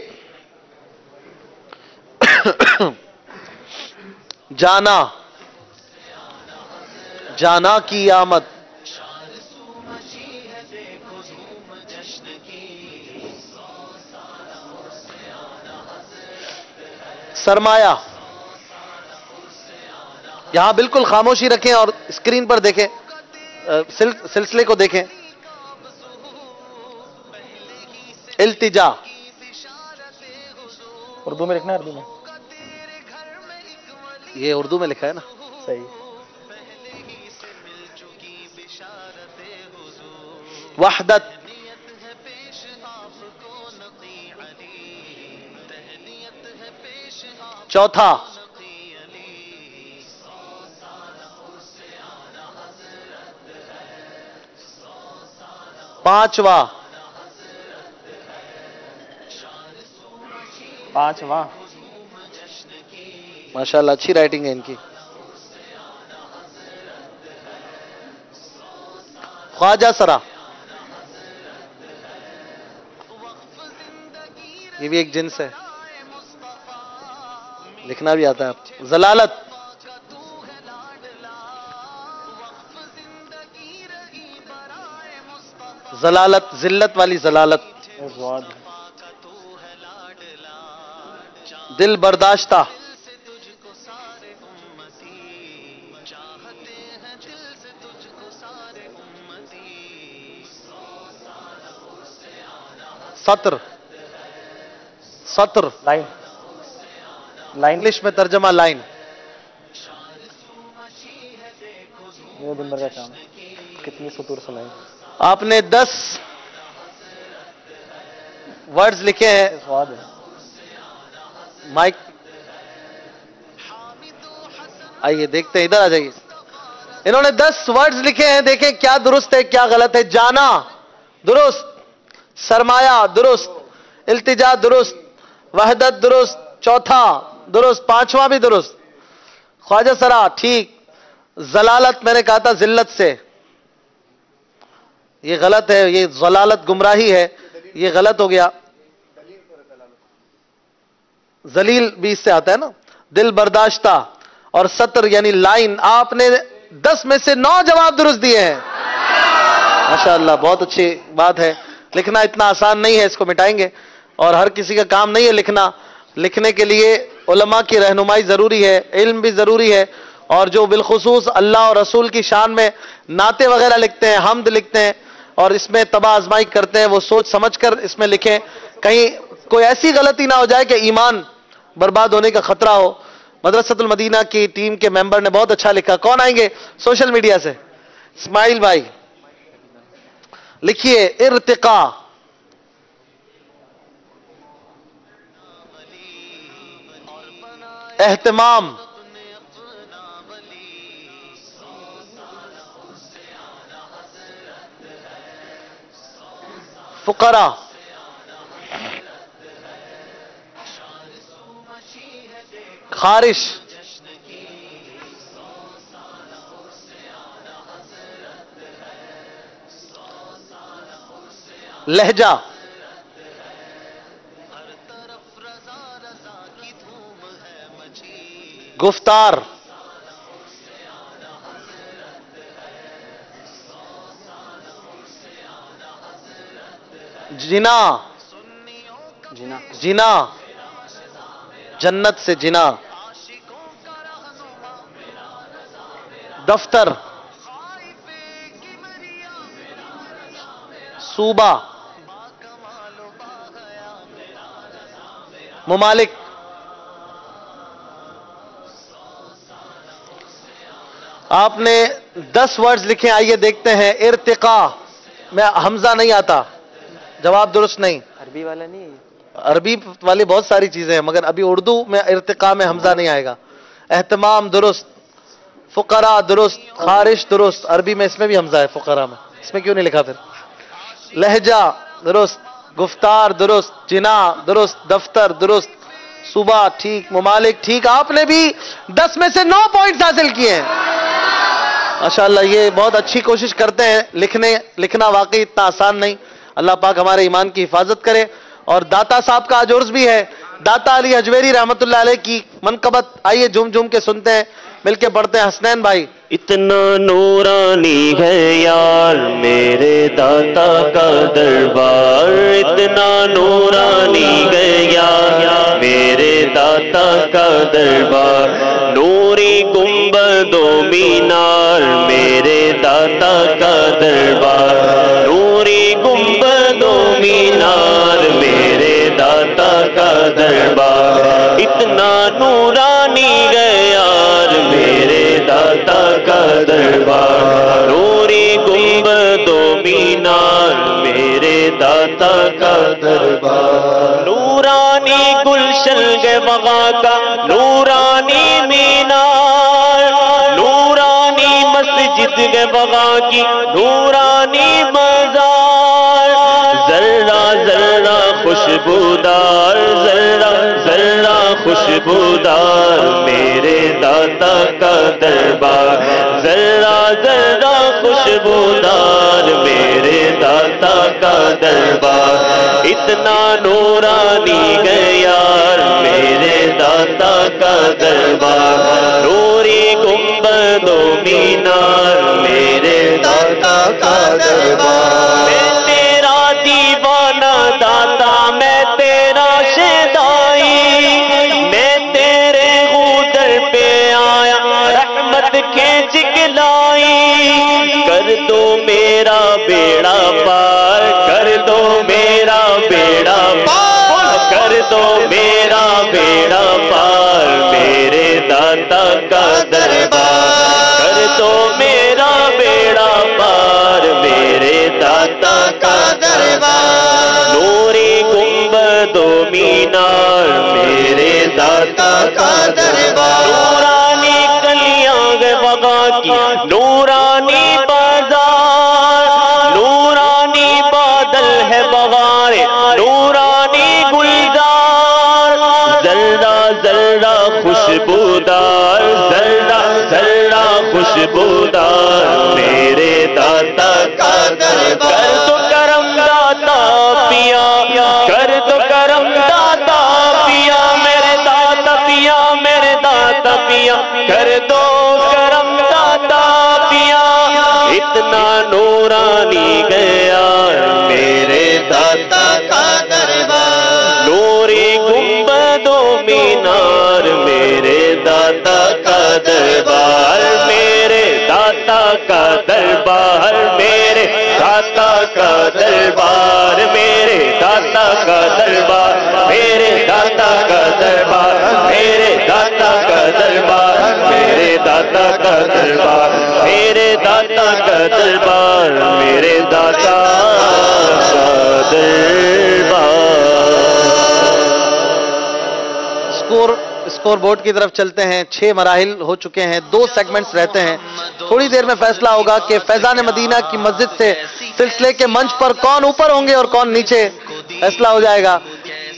जाना, जाना की आमद, सरमाया। यहां बिल्कुल खामोशी रखें और स्क्रीन पर देखें, सिलसिले को देखें। इल्तिजा, उर्दू में लिखना है, उर्दू में। ये उर्दू में लिखा है ना, सही। वहदत, चौथा पांचवा, माशाल्लाह अच्छी राइटिंग है इनकी। ख्वाजा सरा, ये भी एक जिन्स है, लिखना भी आता है आपको। जलालत, जलालत, जिल्लत वाली जलालत। दिल बर्दाश्ता, सत्र, सत्र लाइन, इंग्लिश में तर्जमा लाइन। ये दिन भर का काम है, कितनी सतूर से लाइन। आपने 10 वर्ड्स लिखे हैं। माइक आइए देखते हैं, इधर आ जाइए। इन्होंने 10 वर्ड्स लिखे हैं, देखें क्या दुरुस्त है क्या गलत है। जाना दुरुस्त, सरमाया दुरुस्त, इल्तिजा दुरुस्त, वहदत दुरुस्त, चौथा दुरुस्त, पांचवा भी दुरुस्त। ख्वाजा सरा ठीक। जलालत मैंने कहा था जिल्लत से, ये गलत है, ये जलालत गुमराही है, ये गलत हो गया। जलील भी इससे आता है ना। दिल बर्दाश्ता और सत्र यानी लाइन। आपने 10 में से 9 जवाब दुरुस्त दिए हैं, माशाअल्लाह, बहुत अच्छी बात है। लिखना इतना आसान नहीं है, इसको मिटाएंगे। और हर किसी का काम नहीं है लिखना। लिखने के लिए उलमा की रहनुमाई जरूरी है, इल्म भी जरूरी है। और जो बिलखुसूस अल्लाह और रसूल की शान में नाते वगैरह लिखते हैं, हमद लिखते हैं और इसमें तबा आजमाई करते हैं, वो सोच समझ कर इसमें लिखें, कहीं कोई ऐसी गलती ना हो जाए कि ईमान बर्बाद होने का खतरा हो। मदरसतुल मदीना की टीम के मेंबर ने बहुत अच्छा लिखा। कौन आएंगे सोशल मीडिया से? इस्माइल भाई लिखिए। इर्तिका, एहतमाम, फुकरा, खारिश, लहजा, गुफ्तार, जिना, जिना जन्नत से जिना, दफ्तर, सूबा, मुमालिक, आपने 10 वर्ड्स लिखे। आइए देखते हैं। इर्तिका में हमजा नहीं आता, जवाब दुरुस्त नहीं। अरबी वाला नहीं है, अरबी वाली बहुत सारी चीजें हैं, मगर अभी उर्दू में इर्तिका में हमजा नहीं आएगा। एहतमाम दुरुस्त, फुकरा दुरुस्त, खारिश दुरुस्त। अरबी में इसमें भी हमजा है, फुकरा में, इसमें क्यों नहीं लिखा फिर? लहजा दुरुस्त, गुफ्तार दुरुस्त, जिना दुरुस्त, दफ्तर दुरुस्त, सुबह ठीक, मुमालिक ठीक। आपने भी 10 में से 9 पॉइंट्स हासिल किए हैं, माशाअल्लाह। ये बहुत अच्छी कोशिश करते हैं। लिखना वाकई इतना आसान नहीं। अल्लाह पाक हमारे ईमान की हिफाजत करे। और दाता साहब का आज उर्स भी है। दाता अली हजवेरी रहमतुल्लाह अलैह की मनकबत आइए झूम झूम के सुनते हैं। मिलके पढ़ते हैं हसनैन भाई। इतना नूरानी है यार मेरे दाता का दरबार, इतना नूरानी है यार मेरे दाता का दरबार, नूरी गुंबदों मीनार मेरे दाता का दरबार, नूरी गुंबदों मीनार मेरे दाता का दरबार, इतना नूरानी है यार मेरे दाता का दरबार, नूरी गुंबदों मीनार मेरे दाता का दरबार, नूरानी गुलशन के बगा का नूरानी मीनार, नूरानी मस्जिद के बगा की नूरानी मजार, जर्रा जर्रा खुशबूदार जर्रा जर्रा खुशबूदार मेरे दाता का दरबार, जर्रा जर्रा खुशबूदार मेरे दाता का दरबार, इतना नूरानी है यार मेरे दाता का दरबार, नूरी गुंबदों मीनार मेरे दाता का दरबार, मैं तेरा दीवाना दाता मैं तेरा शेदाई, मैं तेरे उदर पे आया रहमत खींच के लाई, कर दो मेरा बेड़ा पार, कर दो मेरा बेड़ा पार, कर दो मेरा बेड़ा पार मेरे दाता का दरबार, कर दो मेरा बेड़ा पार मेरे दाता का दरबार, नूरी गुंबदों मीनार मेरे दाता का दरबार, नूरानी कलियां गे बगा की नूरानी बाजार, नूरानी बादल है बगारे नूरानी गुलजार, जर्रा जर्रा खुशबूदार जर्रा जर्रा खुशबूदार मेरे दाता का दरबार, कर दो करम दाता पिया, कर दो करम दाता पिया मेरे दाता पिया मेरे दाता पिया, कर दो करम दाता पिया, इतना नूरानी गया मेरे दाता का दरबार, नूरी गुंबदों मीनार मेरे दाता का दरबार, मेरे दाता का दरबार मेरे दाता का दरबार, मेरे दाता का दरबार मेरे दाता का दरबार, मेरे दाता का दरबार मेरे दाता का दरबार, मेरे दाता का दरबार मेरे दाता का दरबार। स्कोर बोर्ड की तरफ चलते हैं। 6 मराहिल हो चुके हैं, 2 सेगमेंट्स रहते हैं। थोड़ी देर में फैसला होगा कि फैजान मदीना की मस्जिद से सिलसिले के मंच पर कौन ऊपर होंगे और कौन नीचे, फैसला हो जाएगा।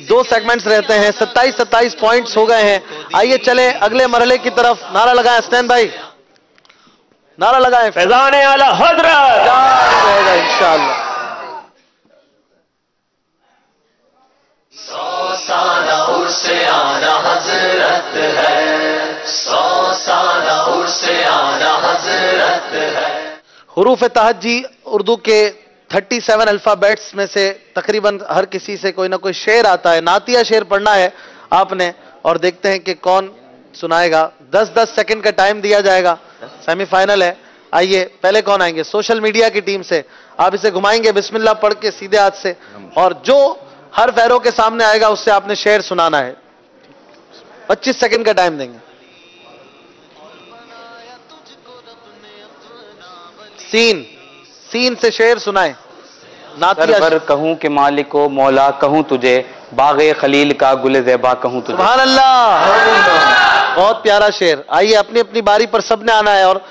2 सेगमेंट्स रहते हैं, 27-27 पॉइंट्स हो गए हैं। आइए चले अगले मरहले की तरफ। नारा लगाएं हसनैन भाई, नारा लगाएं फैजान आला हज़रत रहेगा इंशाअल्लाह। 100 साला उर्से आला हज़रत है, 100 साला उर्से आला हज़रत है। हुरूफ तहज्जी उर्दू के 37 अल्फाबेट्स में से तकरीबन हर किसी से कोई ना कोई शेर आता है। नातिया शेर पढ़ना है आपने और देखते हैं कि कौन सुनाएगा। 10-10 सेकंड का टाइम दिया जाएगा। सेमीफाइनल है। आइए पहले कौन आएंगे? सोशल मीडिया की टीम से आप इसे घुमाएंगे बिस्मिल्लाह पढ़ के सीधे हाथ से, और जो हर पैरों के सामने आएगा उससे आपने शेर सुनाना है। 25 सेकंड का टाइम देंगे। सीन से शेर सुनाए। सरवर कहूं कि मालिको मौला कहूं तुझे, बागे खलील का गुल ज़ेबा कहूं तुझे। सुभान अल्लाह, बहुत प्यारा शेर। आइए अपनी अपनी बारी पर सबने आना है और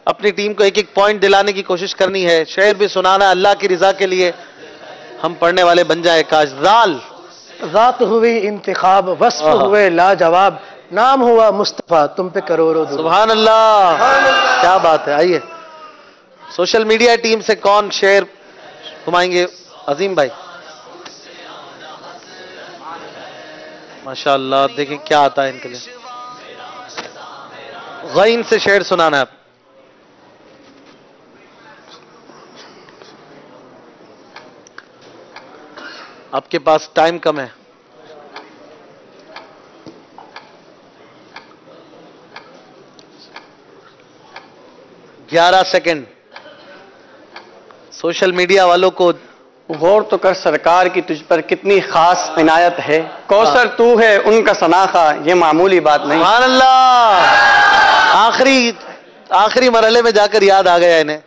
अपनी टीम को एक एक पॉइंट दिलाने की कोशिश करनी है। शेर भी सुनाना है अल्लाह की रिजा के लिए। हम पढ़ने वाले बन जाए काश। ज़ात हुई इंतिखाब, वस्फ हुए लाजवाब, नाम हुआ मुस्तफा, तुम पे करोड़ों दुआ। सुभान अल्लाह, क्या बात है। आइए सोशल मीडिया टीम से कौन शेर घुमाएंगे? अजीम भाई। माशाअल्लाह, देखिए क्या आता है इनके लिए। غین سے شعر سنانا ہے آپ. آپ کے پاس ٹائم کم ہے. گیارہ سیکنڈ. سوشل میڈیا والوں کو غور تو کر سرکار کی تجھ پر کتنی خاص عنایت ہے. کوثر تو ہے ان کا سناخہ، یہ معمولی بات نہیں. سبحان اللہ. آخری مرحلے میں جا کر یاد آ گیا انہیں،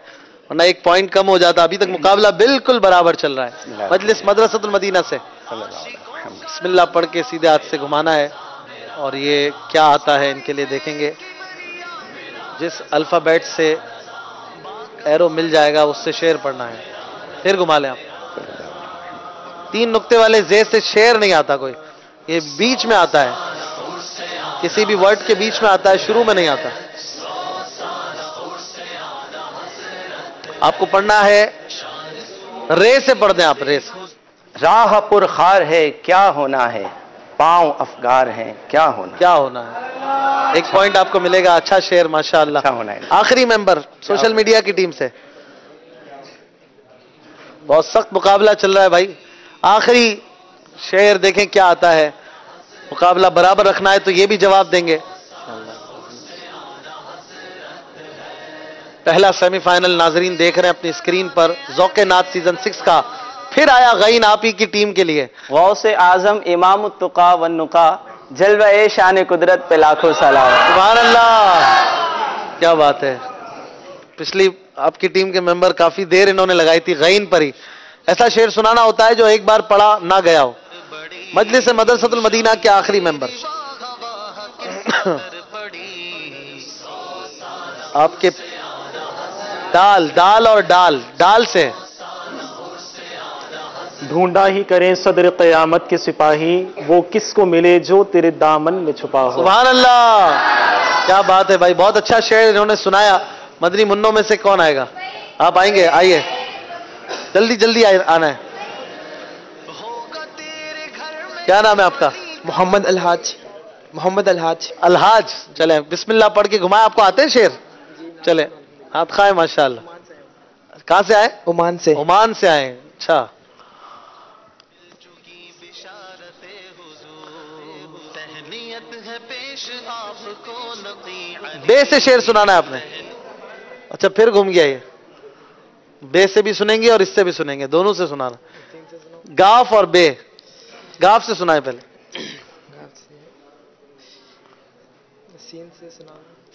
ورنہ ایک پوائنٹ کم ہو جاتا. ابھی تک مقابلہ بالکل برابر چل رہا ہے. مجلس مدرسۃ المدینہ سے بسم اللہ پڑھ کے سیدھے ہاتھ سے گھمانا ہے، اور یہ کیا آتا ہے ان کے لیے دیکھیں گے. جس الفابیٹ سے ایرو مل جائے گا اس سے شعر پڑھنا ہے. پھر گھما لیں آپ. 3 نقطے والے زے سے شعر نہیں آتا کوئی، یہ بیچ میں آتا ہے، کسی بھی ورڈ کے بیچ میں آتا ہے، شروع میں نہیں آتا. آپ کو پڑھنا ہے رے سے. پڑھ دیں آپ رے سے. راہ پر خار ہے کیا ہونا ہے، پاؤں افگار ہیں کیا ہونا ہے. ایک پوائنٹ آپ کو ملے گا. اچھا شعر ماشاءاللہ. آخری ممبر سوشل میڈیا کی ٹیم سے. بہت سخت مقابلہ چل رہا ہے بھائی. آخری شعر دیکھیں کیا آتا ہے. مقابلہ برابر رکھنا ہے تو یہ بھی جواب دیں گے. پہلا سیمی فائنل ناظرین دیکھ رہے ہیں اپنی اسکرین پر، ذوق نعت سیزن 6 کا. پھر آیا غین آپ ہی کی ٹیم کے لیے. غوث اعظم امام التقا والنقا، جلوہ شان قدرت پہ لاکھوں سلام. سبحان اللہ. کیا بات ہے. پچھلی آپ کی ٹیم کے ممبر کافی دیر انہوں نے لگائی تھی غین پر ہی. ایسا شعر سنانا ہوتا ہے جو ایک بار پڑھا نہ گیا ہو. مجلس مدرسۃ المدینہ کے آخری ممبر آپ کے دال اور ڈال سے. ڈھونڈا ہی کریں صدر قیامت کے سپاہی، وہ کس کو ملے جو تیرے دامن میں چھپا ہو. سبحان اللہ. کیا بات ہے بھائی. بہت اچھا شعر انہوں نے سنایا. مدنی منوں میں سے کون آئے گا؟ آپ آئیں گے؟ آئیے جلدی آنا ہے. کیا نام ہے آپ کا؟ محمد الحاج. الحاج. چلیں بسم اللہ پڑھ کے گھمائے. آپ کو آتے ہیں شعر؟ چلیں ہاتھ کھائے. ماشاءاللہ. کہاں سے آئے؟ عمان سے آئے. اچھا. بے سے شعر سنانا ہے آپ نے. اچھا پھر گھوم گیا. یہ بے سے بھی سنیں گے اور اس سے بھی سنیں گے، دونوں سے سنانا. گاف اور بے. گاف سے سنائے پہلے.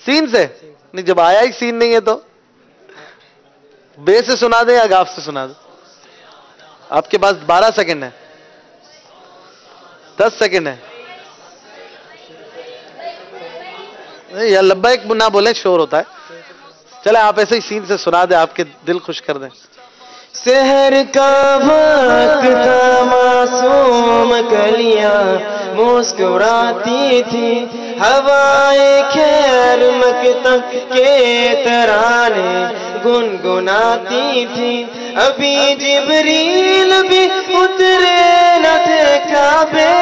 سین سے نہیں، جب آیا ہی سین نہیں ہے تو بے سے سنا دیں یا گاف سے سنا دیں. آپ کے پاس 12 سیکنڈ ہے. 10 سیکنڈ ہے. یا لبیک نہ بولیں، شور ہوتا ہے. چلے آپ ایسے ہی سین سے سنا دیں، آپ کے دل خوش کر دیں. سحر کا وقت تھا، معصوم کلیاں مسکراتی تھی، ہوائے خیر مکتب کے ترانے گنگناتی تھی. ابھی جبریل بھی اترے نہ تھے کعبے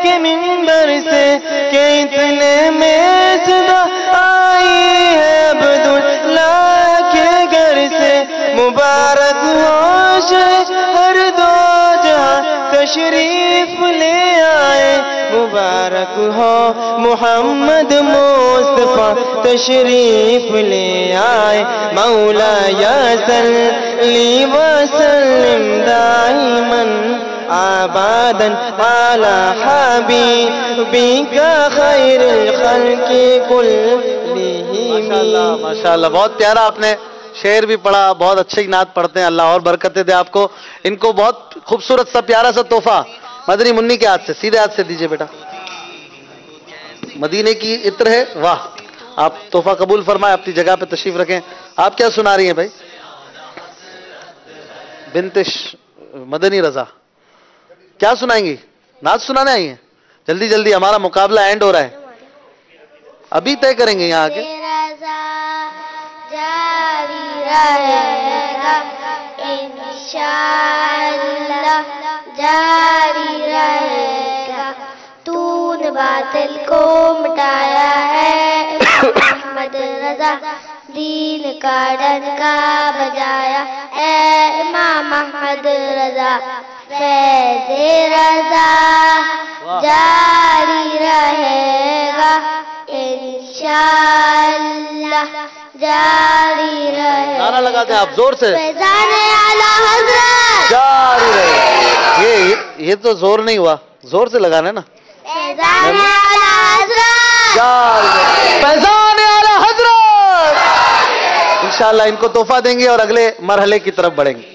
کے منبر سے کہ اتنے میں صدا آئی ہے عبداللہ کے گھر سے. مبارک ہو ہر دو جہاں تشریف لے آئے، مبارک ہو محمد مصطفیٰ تشریف لے آئے. مولا یا صلی وسلم دائما آبادا علی حبیبک خیر الخلق کلہم. ماشاءاللہ بہت پیارا آپ نے شعر بھی پڑھا. بہت اچھی نعت پڑھتے ہیں. اللہ اور برکتیں دے آپ کو. ان کو بہت خوبصورت سا پیارا سا تحفہ مدنی منی کے ہاتھ سے، سیدھے ہاتھ سے دیجئے بیٹا. مدینے کی عطر ہے. واہ. آپ تحفہ قبول فرمائے، اپنی جگہ پہ تشریف رکھیں. آپ کیا سنا رہی ہیں بھائی؟ بنت مدنی رضا کیا سنائیں گی؟ نعت سنانے آئی ہیں؟ جلدی ہمارا مقابلہ اینڈ ہو رہا ہے. ابھی طے کریں گے یہاں آگے. جاری رہے گا انشاءاللہ، جاری رہے گا. تو نے باطل کو مٹایا ہے، محمد का डंका बजाया, ए इमाम अहमद रजा फैज़े रजा जारी रहेगा इंशाअल्लाह, जारी रहेगा। नारा लगाते हैं आप जोर से, फैज़ाने आला हज़रत जारी रहेगा। ये तो जोर नहीं हुआ, जोर से लगाना है ना। फैज़ाने आला हज़रत, जारी रहेगा। फैज़ाने आला हज़रत। इंशाअल्लाह इनको तोहफा देंगे और अगले मरहले की तरफ बढ़ेंगे।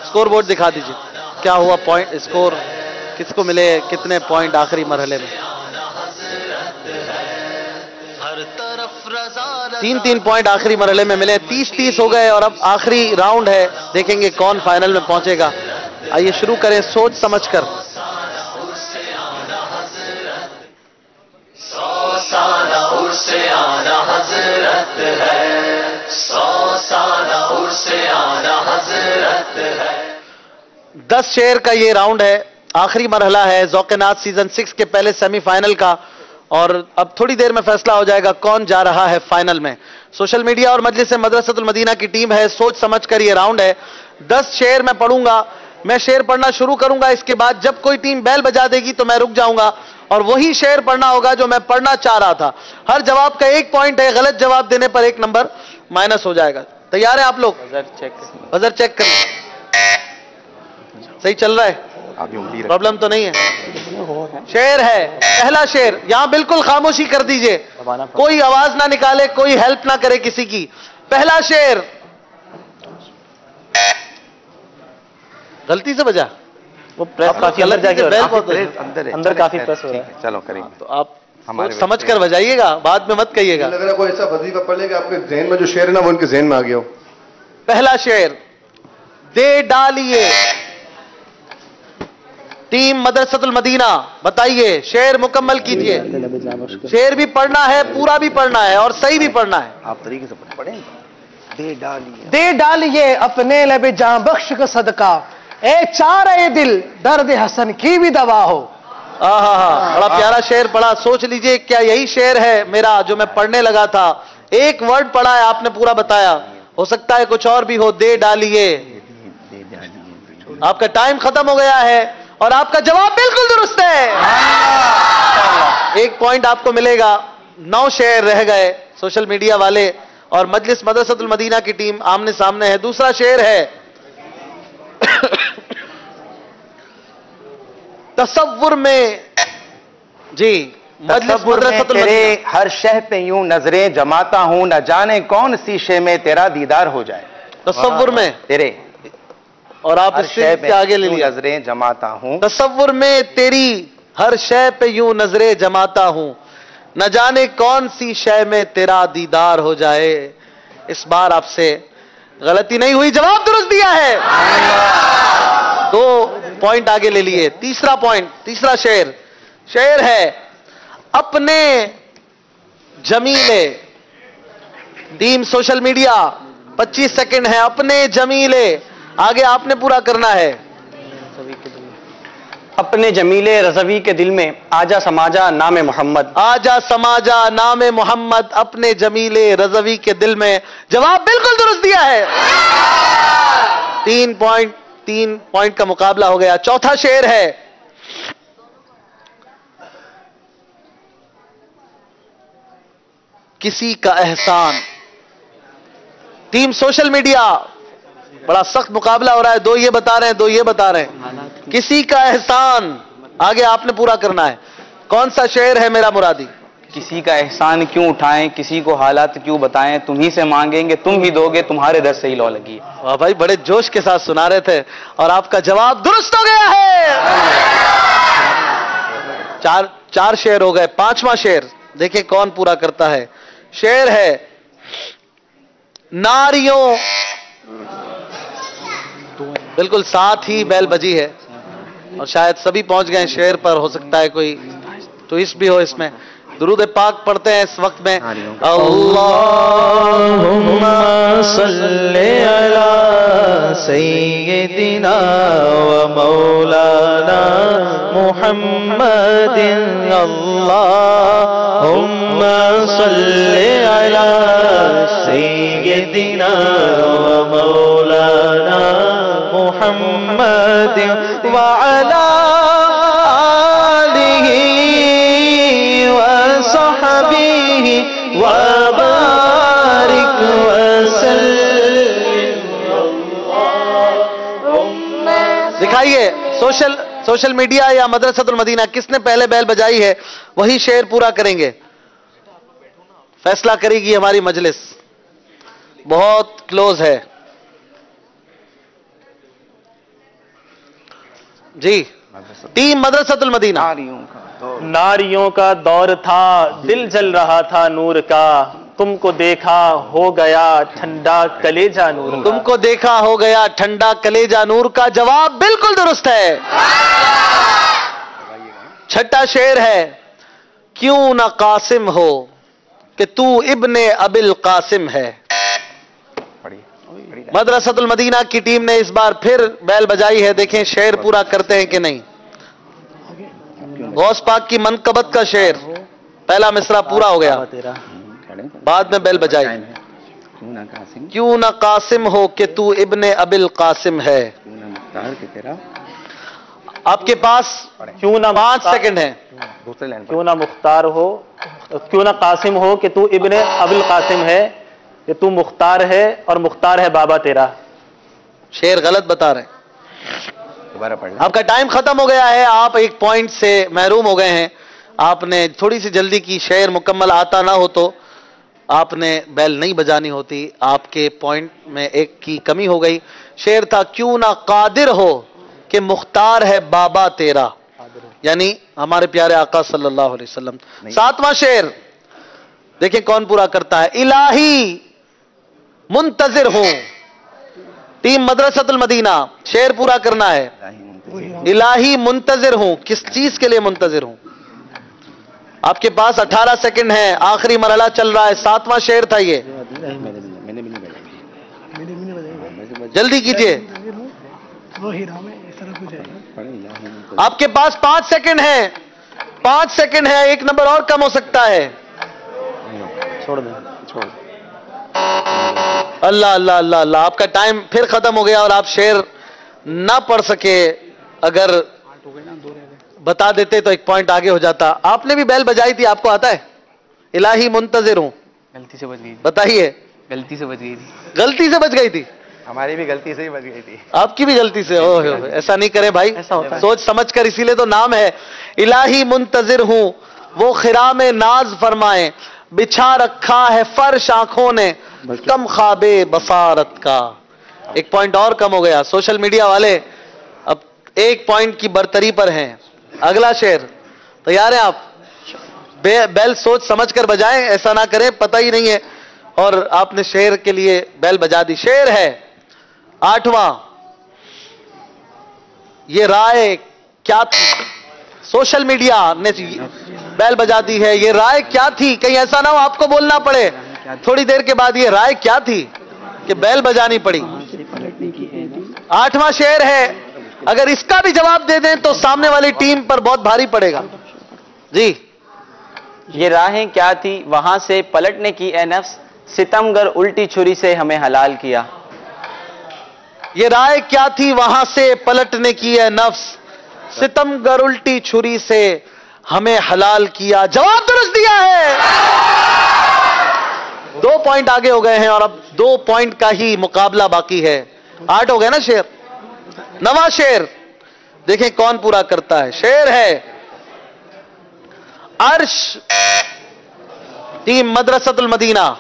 स्कोर बोर्ड दिखा दीजिए, क्या हुआ पॉइंट स्कोर, किसको मिले कितने पॉइंट आखिरी मरहले में। 3-3 पॉइंट आखिरी मरहले में मिले, 30-30 हो गए और अब आखिरी राउंड है, देखेंगे कौन फाइनल में पहुंचेगा। आइए शुरू करें सोच समझकर। 100 साला उर्से आना हजरत है, 100 साला उर्से आना हजरत है। 10 शेर का ये राउंड है, आखिरी मरहला है ज़ौक़-ए-नाज़ सीजन 6 के पहले सेमीफाइनल का, और अब थोड़ी देर में फैसला हो जाएगा कौन जा रहा है फाइनल में। सोशल मीडिया और मजलिस मदरसतुल मदीना की टीम है, सोच समझकर ये राउंड है। 10 शेर मैं पढ़ूंगा, मैं शेर पढ़ना शुरू करूंगा, इसके बाद जब कोई टीम बैल बजा देगी तो मैं रुक जाऊंगा और वही शेर पढ़ना होगा जो मैं पढ़ना चाह रहा था। हर जवाब का 1 पॉइंट है, गलत जवाब देने पर 1 नंबर माइनस हो जाएगा। तैयार है आप लोग? बजर चेक कर, सही चल रहा है, प्रॉब्लम तो नहीं है। शेर है, पहला शेर, यहां बिल्कुल खामोशी कर दीजिए, कोई आवाज ना निकाले, कोई हेल्प ना करे किसी की। पहला शेर गलती से बजा, वो प्रेस काफी अंदर जाके अंदर काफी प्रेस हो रहा है। चलो करेंगे, तो आप समझ कर बजाइएगा, बाद में मत कहिएगा। लग रहा है कोई ऐसा वजीफा पढ़ लेगा आपके जहन में जो शेर है ना वो उनके जहन में आ गया हो। पहला शेर, दे डालिए। टीम मदरसतुल मदीना बताइए, शेर मुकम्मल कीजिए। शेर भी पढ़ना है, पूरा भी पढ़ना है और सही भी पढ़ना है। आप तरीके से पढ़ें। दे डालिए, दे डालिए अपने लबे जां बख्श का सदका, ए चारे दिल दर्द हसन की भी दवा हो। बड़ा प्यारा शेर पढ़ा। सोच लीजिए क्या यही शेर है मेरा जो मैं पढ़ने लगा था? एक वर्ड पढ़ा है आपने, पूरा बताया, हो सकता है कुछ और भी हो। दे डालिए। आपका टाइम खत्म हो गया है और आपका जवाब बिल्कुल दुरुस्त है। 1 पॉइंट आपको मिलेगा। 9 शेर रह गए। सोशल मीडिया वाले और मजलिस मदरसतुल मदीना की टीम आमने सामने है। दूसरा शेर है तसव्वुर में। जी, मजलिस मदरसतुल तेरे हर शह पे यूं नजरें जमाता हूं, न जाने कौन सी शे में तेरा दीदार हो जाए। तसव्वुर में तेरे, और आप इससे आगे ले लिया, नजरें जमाता हूं। तसव्वुर में तेरी हर शय पे यूं नजरें जमाता हूं, न जाने कौन सी शय में तेरा दीदार हो जाए। इस बार आपसे गलती नहीं हुई, जवाब दुरुस्त दिया है। 2 पॉइंट आगे ले लिए। तीसरा पॉइंट, तीसरा शेर, शेर है अपने जमीले। टीम सोशल मीडिया 25 सेकंड है। अपने जमीले, आगे आपने पूरा करना है। अपने जमीले रज़वी के दिल में आजा समाजा नामे मोहम्मद, आजा समाजा नामे मोहम्मद, अपने जमीले रज़वी के दिल में। जवाब बिल्कुल दुरुस्त दिया है। 3 पॉइंट का मुकाबला हो गया। चौथा शेर है किसी का एहसान। टीम सोशल मीडिया, बड़ा सख्त मुकाबला हो रहा है। 2 ये बता रहे हैं, 2 ये बता रहे हैं। किसी का एहसान, आगे आपने पूरा करना है। कौन सा शेर है मेरा मुरादी? किसी का एहसान क्यों उठाएं, किसी को हालात क्यों बताएं, तुम ही से मांगेंगे तुम ही दोगे, तुम्हारे दर से ही लौ लगी। वाह भाई, बड़े जोश के साथ सुना रहे थे और आपका जवाब दुरुस्त हो गया है। 4 शेर हो गए। 5वां शेर देखिए कौन पूरा करता है। शेर है नारियों, बिल्कुल साथ ही बैल बजी है और शायद सभी पहुंच गए शेर पर। हो सकता है कोई ट्विस्ट भी हो इसमें। दुरूद पाक पढ़ते हैं इस वक्त में। अल्लाहुम्मा सल्ली अला सय्यिदिना व मौलाना मुहम्मदिन। अल्लाहुम्मा सल्ली अला سیدنا و مولانا محمد وعلی آلہ وصحبہ وبارک وسلم. دکھائیے سوشل میڈیا یا مدرسۃ المدینہ کس نے پہلے بیل بجائی ہے وہی شعر پورا کریں گے. فیصلہ کرے گی ہماری مجلس، بہت کلوز ہے. جی ٹیم مدرسۃ المدینہ. ناریوں کا دور تھا، دل جل رہا تھا نور کا، تم کو دیکھا ہو گیا ٹھنڈا کلیجہ نور کا. تم کو دیکھا ہو گیا ٹھنڈا کلیجہ نور کا. جواب بالکل درست ہے. چھٹا شعر ہے، کیوں نہ قاسم ہو کہ تو ابن ابی القاسم ہے. مدرسۃ المدینہ کی ٹیم نے اس بار پھر بیل بجائی ہے. دیکھیں شعر پورا کرتے ہیں کہ نہیں. غوث پاک کی منقبت کا شعر پہلا مصرع پورا ہو گیا، بعد میں بیل بجائی. کیوں نہ قاسم ہو کہ تو ابن ابی القاسم ہے. آپ کے پاس کیوں نہ 5 سیکنڈ ہیں. کیوں نہ مختار ہو، کیوں نہ قاسم ہو کہ تو ابن ابی القاسم ہے، کہ تو مختار ہے اور مختار ہے بابا تیرا. شعر غلط بتا رہے ہیں. آپ کا ٹائم ختم ہو گیا ہے. آپ 1 پوائنٹ سے محروم ہو گئے ہیں. آپ نے تھوڑی سی جلدی کی، شعر مکمل آتا نہ ہو تو آپ نے بیل نہیں بجانی ہوتی. آپ کے پوائنٹ میں 1 کی کمی ہو گئی. شعر تھا، کیوں نہ قادر ہو کہ مختار ہے بابا تیرا، یعنی ہمارے پیارے آقا صلی اللہ علیہ وسلم. 7واں شعر دیکھیں کون پورا کرتا ہے. الہی منتظر ہوں. ٹیم مدرسۃ المدینہ شعر پورا کرنا ہے. الہی منتظر ہوں. کس چیز کے لیے منتظر ہوں؟ آپ کے پاس 18 سیکنڈ ہیں. آخری مرحلہ چل رہا ہے. 7واں شعر تھا یہ. جلدی کیجئے. آپ کے پاس 5 سیکنڈ ہیں. 5 سیکنڈ ہے. 1 نمبر اور کم ہو سکتا ہے. چھوڑ دیں. اللہ اللہ اللہ اللہ. آپ کا ٹائم پھر ختم ہو گیا اور آپ شعر نہ پڑھ سکے. اگر بتا دیتے تو 1 پوائنٹ آگے ہو جاتا. آپ نے بھی بیل بجائی تھی، آپ کو آتا ہے. الہی منتظر ہوں. غلطی سے بچ گئی. بتائیے. غلطی سے بچ گئی تھی. غلطی سے بچ گئی تھی. ہماری بھی غلطی سے ہی بچ گئی تھی. آپ کی بھی غلطی سے. ایسا نہیں کرے بھائی، سوچ سمجھ کر. اسی لیے تو نام ہے. الہی منتظر ہوں وہ خرام ناز فرمائے، بچھا رکھا ہے فرش آنکھوں نے کم خواب بصارت کا. 1 پوائنٹ اور کم ہو گیا. سوشل میڈیا والے اب 1 پوائنٹ کی برتری پر ہیں. اگلا شعر تیار ہیں آپ؟ بیل سوچ سمجھ کر بجائیں، ایسا نہ کریں پتہ ہی نہیں ہے اور آپ نے شعر کے لیے بیل بجا دی. شعر ہے 8واں. یہ رائے کیا تھی؟ سوشل میڈیا نے بیل بجا دی ہے. یہ رائے کیا تھی؟ کہیں ایسا نہ ہو آپ کو بولنا پڑے تھوڑی دیر کے بعد. یہ رائے کیا تھی کہ بیل بجانی پڑی. 8واں شعر ہے. اگر اس کا بھی جواب دے دیں تو سامنے والی ٹیم پر بہت بھاری پڑے گا. جی. یہ راہیں کیا تھی وہاں سے پلٹنے کی اے نفس، ستم گر الٹی چھری سے ہمیں حلال کیا. یہ رائے کیا تھی وہاں سے پلٹنے کی اے نفس، ستم گر الٹی چھری سے ہمیں حلال کیا. جواب درست دیا ہے. 2 پوائنٹ آگے ہو گئے ہیں اور اب 2 پوائنٹ کا ہی مقابلہ باقی ہے. 8 ہو گئے نا شعر. 9واں شعر دیکھیں کون پورا کرتا ہے. شعر ہے عرش. ٹیم مدرسۃ المدینہ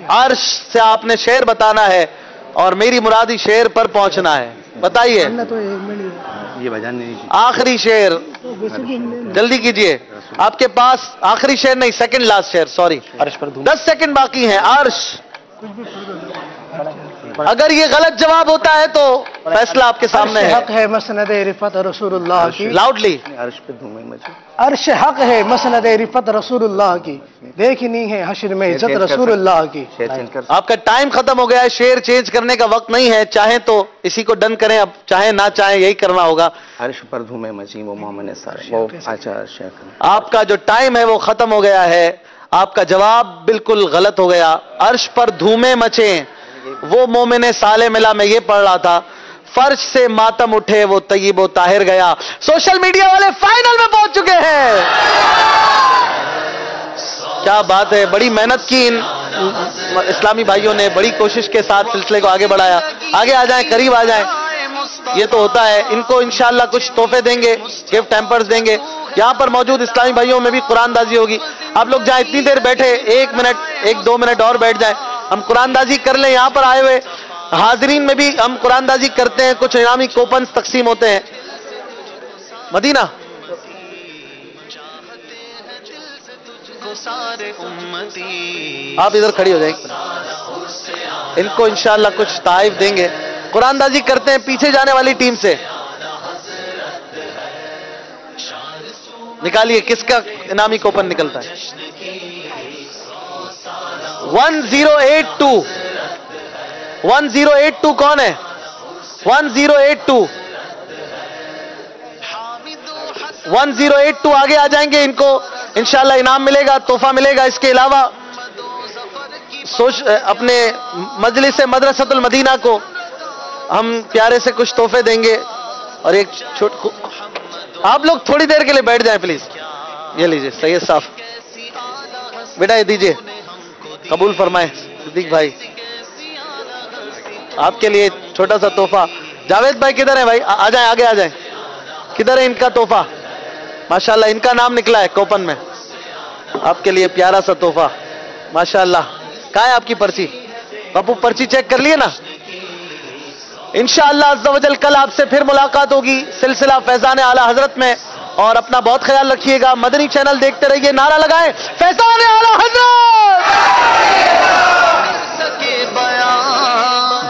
عرش سے آپ نے شعر بتانا ہے اور میری مرادی شعر پر پہنچنا ہے. بتائیے. آخری شعر جلدی کیجئے. آپ کے پاس آخری شعر نہیں، سیکنڈ لاسٹ شعر. سوری 10 سیکنڈ باقی ہیں. عرش. اگر یہ غلط جواب ہوتا ہے تو فیصلہ آپ کے سامنے ہے. حق ہے مسند رفت رسول اللہ کی. لاؤڈلی. عرش حق ہے مسند رفت رسول اللہ کی، دیکھنی ہے حشر میں عزت رسول اللہ کی. آپ کا ٹائم ختم ہو گیا ہے. شعر چینج کرنے کا وقت نہیں ہے. چاہیں تو اسی کو ڈن کریں، اب چاہیں نہ چاہیں یہی کرنا ہوگا. عرش پر دھومے مچی وہ محمد سارے وہ آچار شیخ. آپ کا جو ٹائم ہے وہ ختم ہو گیا ہے. آپ کا جواب بالکل غلط ہو گیا. عرش پر دھومیں مچیں وہ مومن صالح ملا, میں یہ پڑھ رہا تھا. فرش سے ماتم اٹھے وہ طیب و طاہر گیا. سوشل میڈیا والے فائنل میں پہنچ چکے ہیں. کیا بات ہے, بڑی محنت کی ان اسلامی بھائیوں نے, بڑی کوشش کے ساتھ سلسلے کو آگے بڑھایا. آگے آ جائیں, قریب آ جائیں. یہ تو ہوتا ہے. ان کو انشاءاللہ کچھ تحفے دیں گے, گفٹ ہیمپرز دیں گے. یہاں پر موجود اسلامی بھائیوں میں بھی قرآن دازی ہوگی. آپ لوگ جہاں اتنی دیر بیٹھے, 1 منٹ 1-2 منٹ اور بیٹھ جائیں, ہم قرآن دازی کر لیں. یہاں پر آئے ہوئے حاضرین میں بھی ہم قرآن دازی کرتے ہیں, کچھ انعامی کوپنز تقسیم ہوتے ہیں. مدینہ آپ ادھر کھڑی ہو جائیں, ان کو انشاءاللہ کچھ تحائف دیں گے. قرآن دازی کرتے ہیں پیچھے جانے والی ٹیم سے. نکالیے کس کا انعامی کوپن نکلتا ہے. 1082 1082 کون ہے؟ 1082 1082 آگے آ جائیں گے. ان کو انشاءاللہ انعام ملے گا, تحفہ ملے گا. اس کے علاوہ اپنے مجلس مدرسۃ المدینہ کو ہم پیارے سے کچھ تحفے دیں گے. اور ایک آپ لوگ تھوڑی دیر کے لیے بیٹھ جائیں پلیز. یہ لیجئے سید صاحب, بیٹا یہ دیجئے, قبول فرمائیں. صدیق بھائی آپ کے لیے چھوٹا سا تحفہ. جاوید بھائی کدھر ہیں بھائی, آ جائیں, آگے آ جائیں. کدھر ہے ان کا تحفہ؟ ماشاءاللہ ان کا نام نکلا ہے کوپن میں. آپ کے لیے پیارا سا تحفہ ماشاءاللہ. کہاں ہے آپ کی پرچی؟ پپو پرچی چیک کر لیے نا. انشاءاللہ عز و جل کل آپ سے پھر ملاقات ہوگی سلسلہ فیضان اعلی حضرت میں. اور اپنا بہت خیال رکھیے گا. مدنی چینل دیکھتے رہیے. نعرہ لگائیں فیضان اعلی حضرت.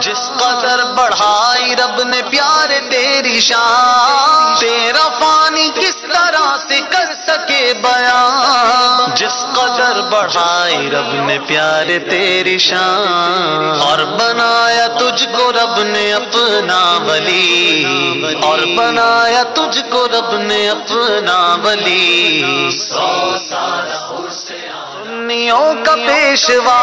جس قدر بڑھائی رب نے پیارے تیری شان, تیرا فانی کس طرح سے کر سکے بیان. جس قدر بڑھائی رب نے پیارے تیری شان, اور بنایا تجھ کو رب نے اپنا ولی, اور بنایا تجھ کو رب نے اپنا ولی. 100 سال سنیوں کا پیشوا